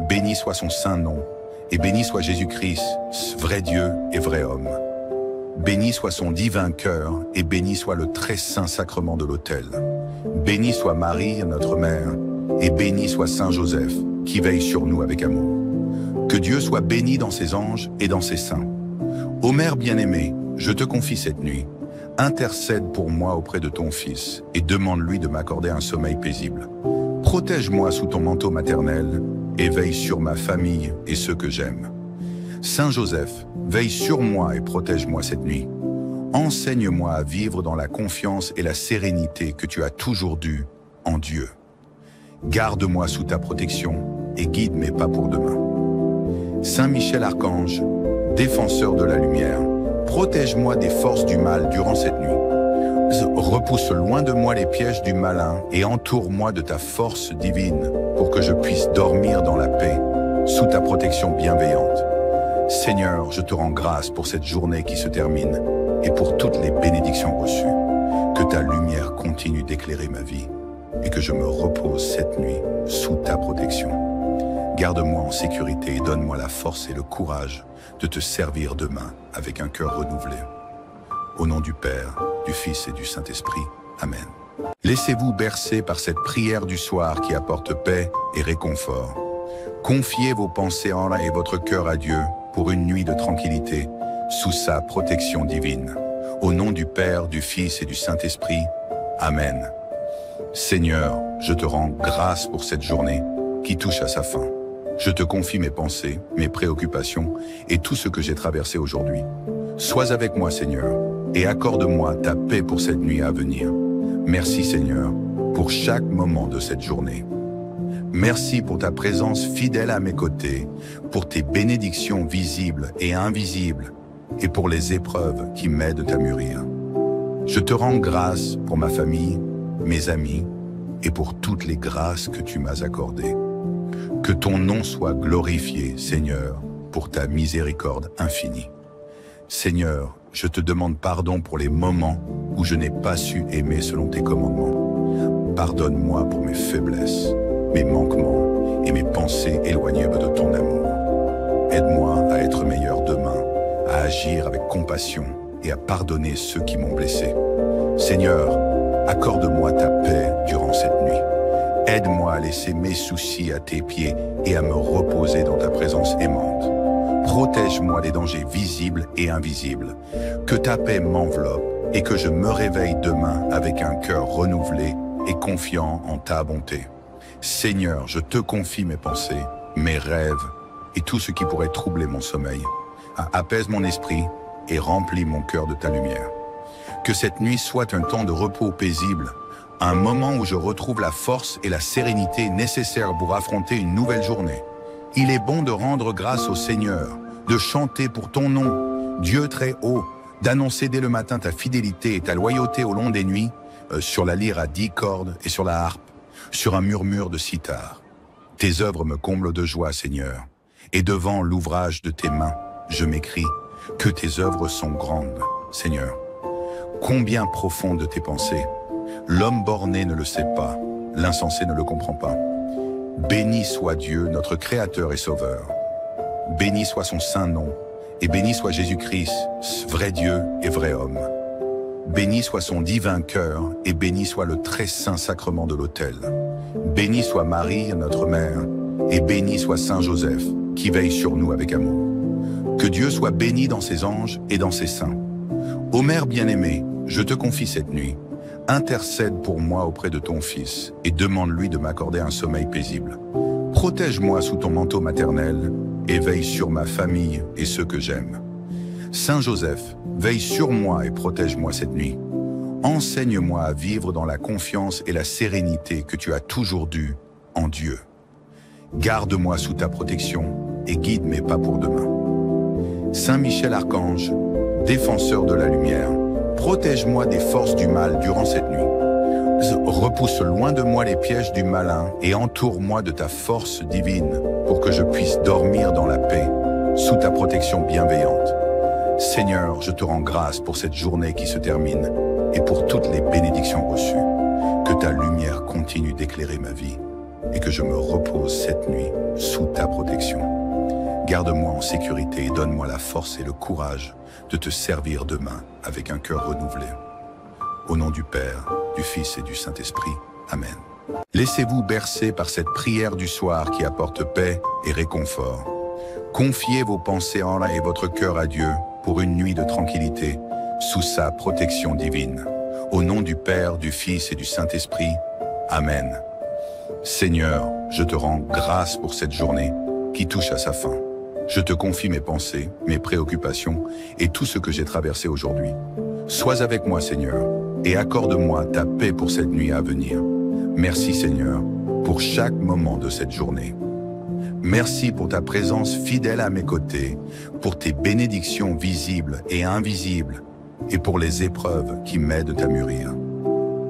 Béni soit son saint nom, et béni soit Jésus-Christ, vrai Dieu et vrai homme. Béni soit son divin cœur, et béni soit le très saint sacrement de l'autel. Béni soit Marie, notre mère, et béni soit Saint Joseph, qui veille sur nous avec amour. Que Dieu soit béni dans ses anges et dans ses saints. Ô Mère bien-aimée, je te confie cette nuit. Intercède pour moi auprès de ton Fils et demande-lui de m'accorder un sommeil paisible. Protège-moi sous ton manteau maternel et veille sur ma famille et ceux que j'aime. Saint Joseph, veille sur moi et protège-moi cette nuit. Enseigne-moi à vivre dans la confiance et la sérénité que tu as toujours due en Dieu. Garde-moi sous ta protection et guide mes pas pour demain. Saint Michel Archange, défenseur de la lumière, protège-moi des forces du mal durant cette nuit. Repousse loin de moi les pièges du malin et entoure-moi de ta force divine pour que je puisse dormir dans la paix, sous ta protection bienveillante. Seigneur, je te rends grâce pour cette journée qui se termine et pour toutes les bénédictions reçues. Que ta lumière continue d'éclairer ma vie et que je me repose cette nuit sous ta protection. Garde-moi en sécurité et donne-moi la force et le courage de te servir demain avec un cœur renouvelé. Au nom du Père, du Fils et du Saint-Esprit. Amen. Laissez-vous bercer par cette prière du soir qui apporte paix et réconfort. Confiez vos pensées en et votre cœur à Dieu pour une nuit de tranquillité sous sa protection divine. Au nom du Père, du Fils et du Saint-Esprit. Amen. Seigneur, je te rends grâce pour cette journée qui touche à sa fin. Je te confie mes pensées, mes préoccupations et tout ce que j'ai traversé aujourd'hui. Sois avec moi, Seigneur, et accorde-moi ta paix pour cette nuit à venir. Merci, Seigneur, pour chaque moment de cette journée. Merci pour ta présence fidèle à mes côtés, pour tes bénédictions visibles et invisibles, et pour les épreuves qui m'aident à mûrir. Je te rends grâce pour ma famille, mes amis, et pour toutes les grâces que tu m'as accordées. Que ton nom soit glorifié, Seigneur, pour ta miséricorde infinie. Seigneur, je te demande pardon pour les moments où je n'ai pas su aimer selon tes commandements. Pardonne-moi pour mes faiblesses, mes manquements et mes pensées éloignées de ton amour. Aide-moi à être meilleur demain, à agir avec compassion et à pardonner ceux qui m'ont blessé. Seigneur, accorde-moi ta paix durant cette nuit. Aide-moi à laisser mes soucis à tes pieds et à me reposer dans ta présence aimante. Protège-moi des dangers visibles et invisibles. Que ta paix m'enveloppe et que je me réveille demain avec un cœur renouvelé et confiant en ta bonté. Seigneur, je te confie mes pensées, mes rêves et tout ce qui pourrait troubler mon sommeil. Apaise mon esprit et remplis mon cœur de ta lumière. Que cette nuit soit un temps de repos paisible, un moment où je retrouve la force et la sérénité nécessaires pour affronter une nouvelle journée. Il est bon de rendre grâce au Seigneur, de chanter pour ton nom, Dieu très haut, d'annoncer dès le matin ta fidélité et ta loyauté au long des nuits, sur la lyre à 10 cordes et sur la harpe, sur un murmure de sitar. Tes œuvres me comblent de joie, Seigneur, et devant l'ouvrage de tes mains, je m'écrie que tes œuvres sont grandes, Seigneur. Combien profondes tes pensées. L'homme borné ne le sait pas, l'insensé ne le comprend pas. Béni soit Dieu, notre Créateur et Sauveur. Béni soit son saint nom, et béni soit Jésus-Christ, vrai Dieu et vrai homme. Béni soit son divin cœur, et béni soit le très saint sacrement de l'autel. Béni soit Marie, notre mère, et béni soit Saint Joseph, qui veille sur nous avec amour. Que Dieu soit béni dans ses anges et dans ses saints. Ô Mère bien-aimée, je te confie cette nuit. Intercède pour moi auprès de ton Fils et demande-lui de m'accorder un sommeil paisible. Protège-moi sous ton manteau maternel et veille sur ma famille et ceux que j'aime. Saint Joseph, veille sur moi et protège-moi cette nuit. Enseigne-moi à vivre dans la confiance et la sérénité que tu as toujours due en Dieu. Garde-moi sous ta protection et guide mes pas pour demain. Saint Michel Archange, défenseur de la lumière, protège-moi des forces du mal durant cette nuit. Repousse loin de moi les pièges du malin et entoure-moi de ta force divine pour que je puisse dormir dans la paix, sous ta protection bienveillante. Seigneur, je te rends grâce pour cette journée qui se termine et pour toutes les bénédictions reçues. Que ta lumière continue d'éclairer ma vie et que je me repose cette nuit sous ta protection. Garde-moi en sécurité et donne-moi la force et le courage de te servir demain avec un cœur renouvelé. Au nom du Père, du Fils et du Saint-Esprit. Amen. Laissez-vous bercer par cette prière du soir qui apporte paix et réconfort. Confiez vos pensées en et votre cœur à Dieu pour une nuit de tranquillité sous sa protection divine. Au nom du Père, du Fils et du Saint-Esprit. Amen. Seigneur, je te rends grâce pour cette journée qui touche à sa fin. Je te confie mes pensées, mes préoccupations et tout ce que j'ai traversé aujourd'hui. Sois avec moi, Seigneur, et accorde-moi ta paix pour cette nuit à venir. Merci, Seigneur, pour chaque moment de cette journée. Merci pour ta présence fidèle à mes côtés, pour tes bénédictions visibles et invisibles, et pour les épreuves qui m'aident à mûrir.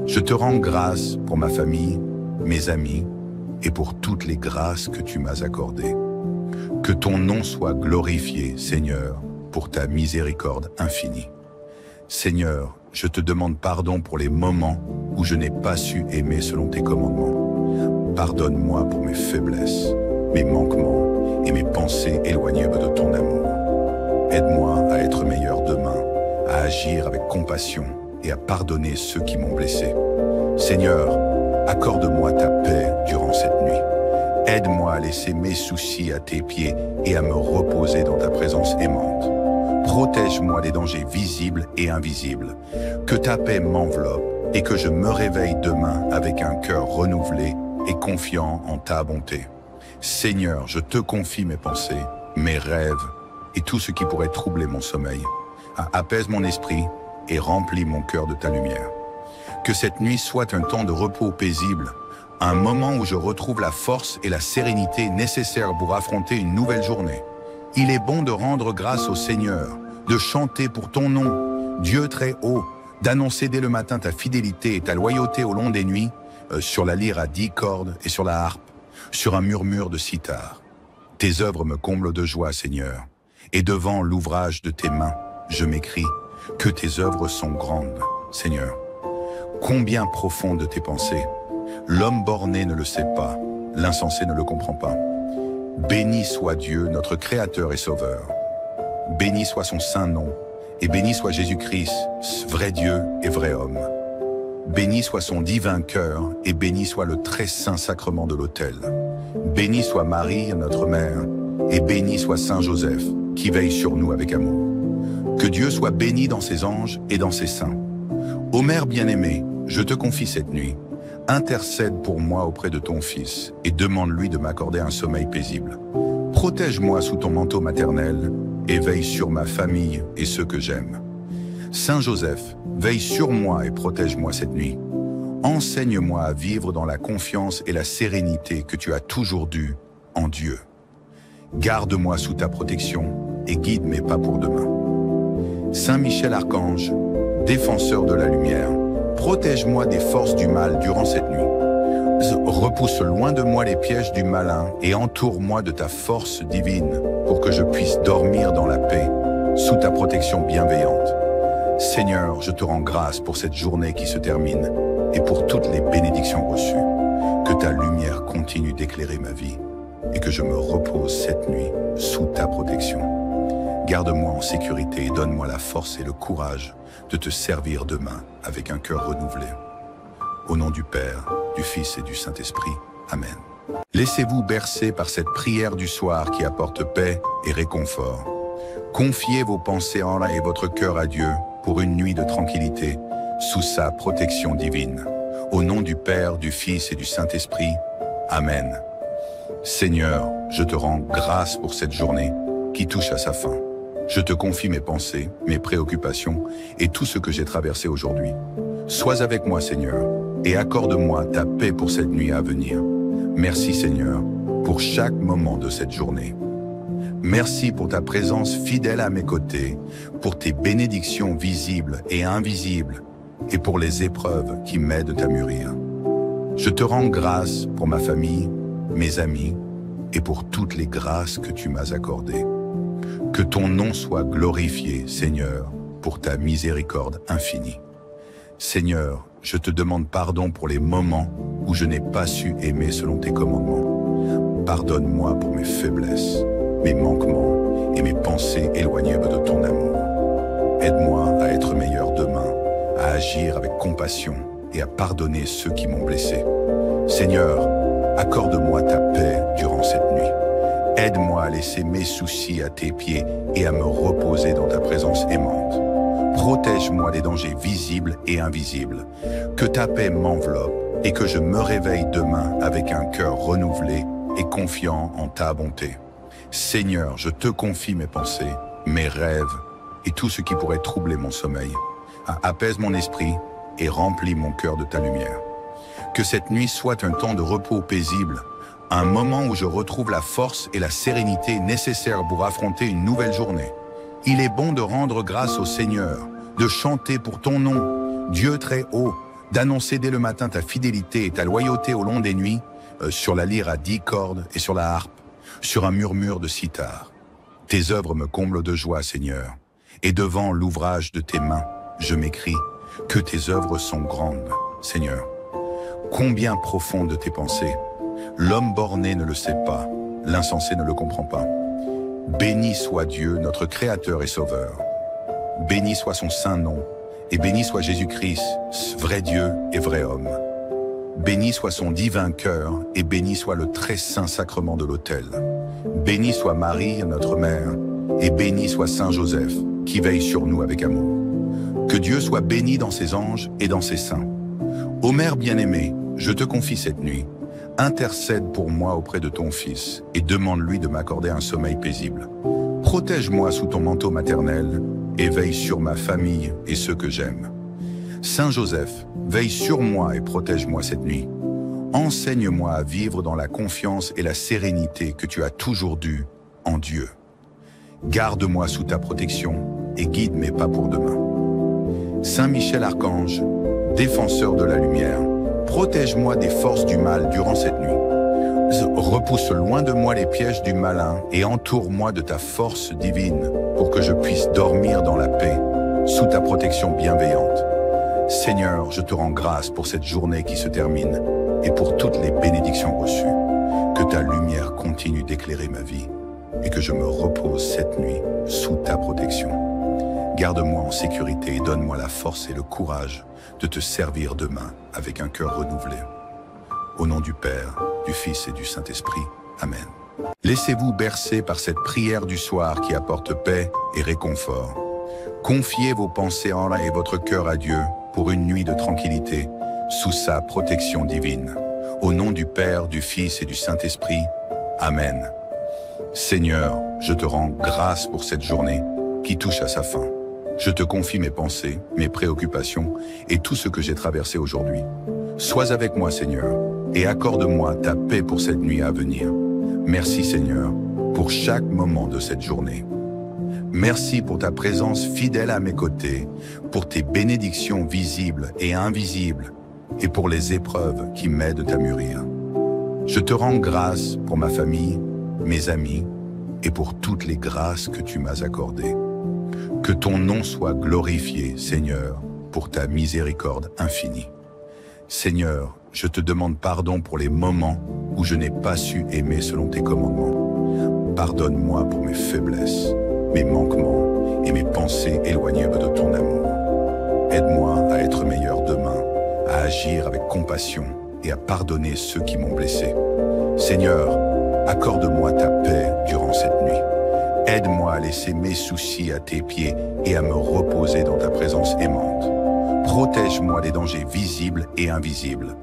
Je te rends grâce pour ma famille, mes amis, et pour toutes les grâces que tu m'as accordées. Que ton nom soit glorifié, Seigneur, pour ta miséricorde infinie. Seigneur, je te demande pardon pour les moments où je n'ai pas su aimer selon tes commandements. Pardonne-moi pour mes faiblesses, mes manquements et mes pensées éloignées de ton amour. Aide-moi à être meilleur demain, à agir avec compassion et à pardonner ceux qui m'ont blessé. Seigneur, accorde-moi ta paix durant cette nuit. Aide-moi à laisser mes soucis à tes pieds et à me reposer dans ta présence aimante. Protège-moi des dangers visibles et invisibles. Que ta paix m'enveloppe et que je me réveille demain avec un cœur renouvelé et confiant en ta bonté. Seigneur, je te confie mes pensées, mes rêves et tout ce qui pourrait troubler mon sommeil. Apaise mon esprit et remplis mon cœur de ta lumière. Que cette nuit soit un temps de repos paisible, un moment où je retrouve la force et la sérénité nécessaires pour affronter une nouvelle journée. Il est bon de rendre grâce au Seigneur, de chanter pour ton nom, Dieu très haut, d'annoncer dès le matin ta fidélité et ta loyauté au long des nuits, sur la lyre à 10 cordes et sur la harpe, sur un murmure de sitar. Tes œuvres me comblent de joie, Seigneur, et devant l'ouvrage de tes mains, je m'écrie que tes œuvres sont grandes, Seigneur. Combien profondes tes pensées. L'homme borné ne le sait pas, l'insensé ne le comprend pas. Béni soit Dieu, notre Créateur et Sauveur. Béni soit son saint nom, et béni soit Jésus-Christ, vrai Dieu et vrai homme. Béni soit son divin cœur, et béni soit le très saint sacrement de l'autel. Béni soit Marie, notre mère, et béni soit Saint Joseph, qui veille sur nous avec amour. Que Dieu soit béni dans ses anges et dans ses saints. Ô Mère bien-aimée, je te confie cette nuit. Intercède pour moi auprès de ton Fils et demande-lui de m'accorder un sommeil paisible. Protège-moi sous ton manteau maternel et veille sur ma famille et ceux que j'aime. Saint Joseph, veille sur moi et protège-moi cette nuit. Enseigne-moi à vivre dans la confiance et la sérénité que tu as toujours due en Dieu. Garde-moi sous ta protection et guide mes pas pour demain. Saint Michel Archange, défenseur de la lumière, protège-moi des forces du mal durant cette nuit. Repousse loin de moi les pièges du malin et entoure-moi de ta force divine pour que je puisse dormir dans la paix, sous ta protection bienveillante. Seigneur, je te rends grâce pour cette journée qui se termine et pour toutes les bénédictions reçues. Que ta lumière continue d'éclairer ma vie et que je me repose cette nuit sous ta protection. Garde-moi en sécurité et donne-moi la force et le courage de te servir demain avec un cœur renouvelé. Au nom du Père, du Fils et du Saint-Esprit. Amen. Laissez-vous bercer par cette prière du soir qui apporte paix et réconfort. Confiez vos pensées en et votre cœur à Dieu pour une nuit de tranquillité sous sa protection divine. Au nom du Père, du Fils et du Saint-Esprit. Amen. Seigneur, je te rends grâce pour cette journée qui touche à sa fin. Je te confie mes pensées, mes préoccupations et tout ce que j'ai traversé aujourd'hui. Sois avec moi, Seigneur, et accorde-moi ta paix pour cette nuit à venir. Merci, Seigneur, pour chaque moment de cette journée. Merci pour ta présence fidèle à mes côtés, pour tes bénédictions visibles et invisibles, et pour les épreuves qui m'aident à mûrir. Je te rends grâce pour ma famille, mes amis, et pour toutes les grâces que tu m'as accordées. Que ton nom soit glorifié, Seigneur, pour ta miséricorde infinie. Seigneur, je te demande pardon pour les moments où je n'ai pas su aimer selon tes commandements. Pardonne-moi pour mes faiblesses, mes manquements et mes pensées éloignées de ton amour. Aide-moi à être meilleur demain, à agir avec compassion et à pardonner ceux qui m'ont blessé. Seigneur, accorde-moi ta paix durant cette nuit. Aide-moi à laisser mes soucis à tes pieds et à me reposer dans ta présence aimante. Protège-moi des dangers visibles et invisibles. Que ta paix m'enveloppe et que je me réveille demain avec un cœur renouvelé et confiant en ta bonté. Seigneur, je te confie mes pensées, mes rêves et tout ce qui pourrait troubler mon sommeil. Apaise mon esprit et remplis mon cœur de ta lumière. Que cette nuit soit un temps de repos paisible, un moment où je retrouve la force et la sérénité nécessaires pour affronter une nouvelle journée. Il est bon de rendre grâce au Seigneur, de chanter pour ton nom, Dieu très haut, d'annoncer dès le matin ta fidélité et ta loyauté au long des nuits, sur la lyre à 10 cordes et sur la harpe, sur un murmure de sitar. Tes œuvres me comblent de joie, Seigneur, et devant l'ouvrage de tes mains, je m'écrie que tes œuvres sont grandes, Seigneur. Combien profondes tes pensées. L'homme borné ne le sait pas, l'insensé ne le comprend pas. Béni soit Dieu, notre Créateur et Sauveur. Béni soit son saint nom, et béni soit Jésus-Christ, vrai Dieu et vrai homme. Béni soit son divin cœur, et béni soit le très saint sacrement de l'autel. Béni soit Marie, notre mère, et béni soit Saint Joseph, qui veille sur nous avec amour. Que Dieu soit béni dans ses anges et dans ses saints. Ô Mère bien-aimée, je te confie cette nuit. Intercède pour moi auprès de ton Fils, et demande-lui de m'accorder un sommeil paisible. Protège-moi sous ton manteau maternel, et veille sur ma famille et ceux que j'aime. Saint Joseph, veille sur moi et protège-moi cette nuit. Enseigne-moi à vivre dans la confiance et la sérénité que tu as toujours due en Dieu. Garde-moi sous ta protection et guide mes pas pour demain. Saint Michel Archange, défenseur de la lumière, protège-moi des forces du mal durant cette nuit. Repousse loin de moi les pièges du malin et entoure-moi de ta force divine pour que je puisse dormir dans la paix, sous ta protection bienveillante. Seigneur, je te rends grâce pour cette journée qui se termine et pour toutes les bénédictions reçues. Que ta lumière continue d'éclairer ma vie et que je me repose cette nuit sous ta protection. Garde-moi en sécurité et donne-moi la force et le courage de te servir demain avec un cœur renouvelé. Au nom du Père, du Fils et du Saint-Esprit. Amen. Laissez-vous bercer par cette prière du soir qui apporte paix et réconfort. Confiez vos pensées en et votre cœur à Dieu pour une nuit de tranquillité sous sa protection divine. Au nom du Père, du Fils et du Saint-Esprit. Amen. Seigneur, je te rends grâce pour cette journée qui touche à sa fin. Je te confie mes pensées, mes préoccupations et tout ce que j'ai traversé aujourd'hui. Sois avec moi, Seigneur, et accorde-moi ta paix pour cette nuit à venir. Merci, Seigneur, pour chaque moment de cette journée. Merci pour ta présence fidèle à mes côtés, pour tes bénédictions visibles et invisibles, et pour les épreuves qui m'aident à mûrir. Je te rends grâce pour ma famille, mes amis, et pour toutes les grâces que tu m'as accordées. Que ton nom soit glorifié, Seigneur, pour ta miséricorde infinie. Seigneur, je te demande pardon pour les moments où je n'ai pas su aimer selon tes commandements. Pardonne-moi pour mes faiblesses, mes manquements et mes pensées éloignées de ton amour. Aide-moi à être meilleur demain, à agir avec compassion et à pardonner ceux qui m'ont blessé. Seigneur, accorde-moi ta paix durant cette nuit. Aide-moi à laisser mes soucis à tes pieds et à me reposer dans ta présence aimante. Protège-moi des dangers visibles et invisibles.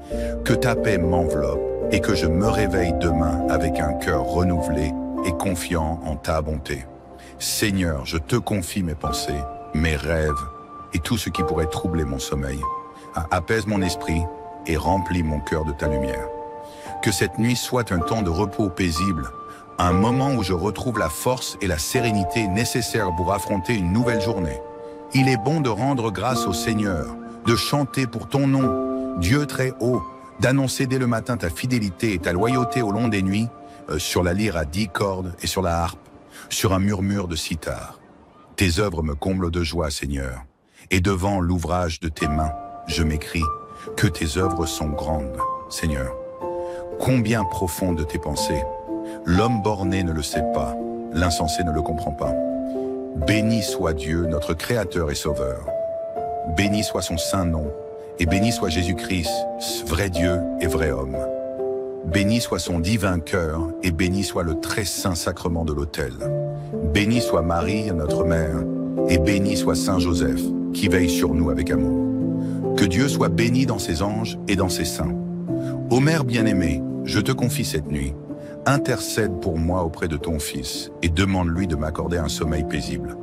Que ta paix m'enveloppe et que je me réveille demain avec un cœur renouvelé et confiant en ta bonté. Seigneur, je te confie mes pensées, mes rêves et tout ce qui pourrait troubler mon sommeil. Apaise mon esprit et remplis mon cœur de ta lumière. Que cette nuit soit un temps de repos paisible, un moment où je retrouve la force et la sérénité nécessaires pour affronter une nouvelle journée. Il est bon de rendre grâce au Seigneur, de chanter pour ton nom, Dieu très haut, d'annoncer dès le matin ta fidélité et ta loyauté au long des nuits, sur la lyre à 10 cordes et sur la harpe, sur un murmure de sitar. Tes œuvres me comblent de joie, Seigneur, et devant l'ouvrage de tes mains, je m'écrie que tes œuvres sont grandes, Seigneur. Combien profondes tes pensées. L'homme borné ne le sait pas, l'insensé ne le comprend pas. Béni soit Dieu, notre Créateur et Sauveur. Béni soit son saint nom, et béni soit Jésus-Christ, vrai Dieu et vrai homme. Béni soit son divin cœur, et béni soit le très saint sacrement de l'autel. Béni soit Marie, notre mère, et béni soit Saint Joseph, qui veille sur nous avec amour. Que Dieu soit béni dans ses anges et dans ses saints. Ô Mère bien-aimée, je te confie cette nuit. Intercède pour moi auprès de ton Fils et demande-lui de m'accorder un sommeil paisible.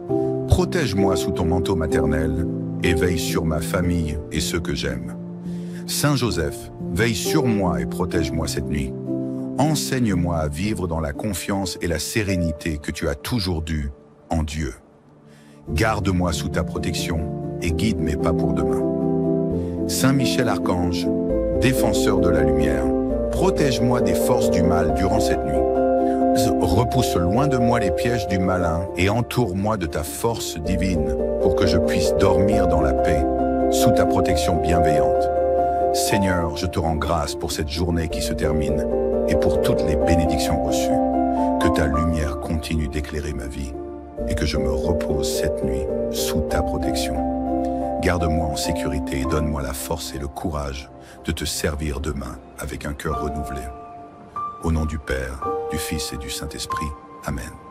Protège-moi sous ton manteau maternel et veille sur ma famille et ceux que j'aime. Saint Joseph, veille sur moi et protège-moi cette nuit. Enseigne-moi à vivre dans la confiance et la sérénité que tu as toujours due en Dieu. Garde-moi sous ta protection et guide mes pas pour demain. Saint Michel Archange, défenseur de la lumière, protège-moi des forces du mal durant cette nuit. repousse loin de moi les pièges du malin et entoure-moi de ta force divine pour que je puisse dormir dans la paix, sous ta protection bienveillante. Seigneur, je te rends grâce pour cette journée qui se termine et pour toutes les bénédictions reçues. Que ta lumière continue d'éclairer ma vie et que je me repose cette nuit sous ta protection. Garde-moi en sécurité et donne-moi la force et le courage de te servir demain avec un cœur renouvelé. Au nom du Père, du Fils et du Saint-Esprit. Amen.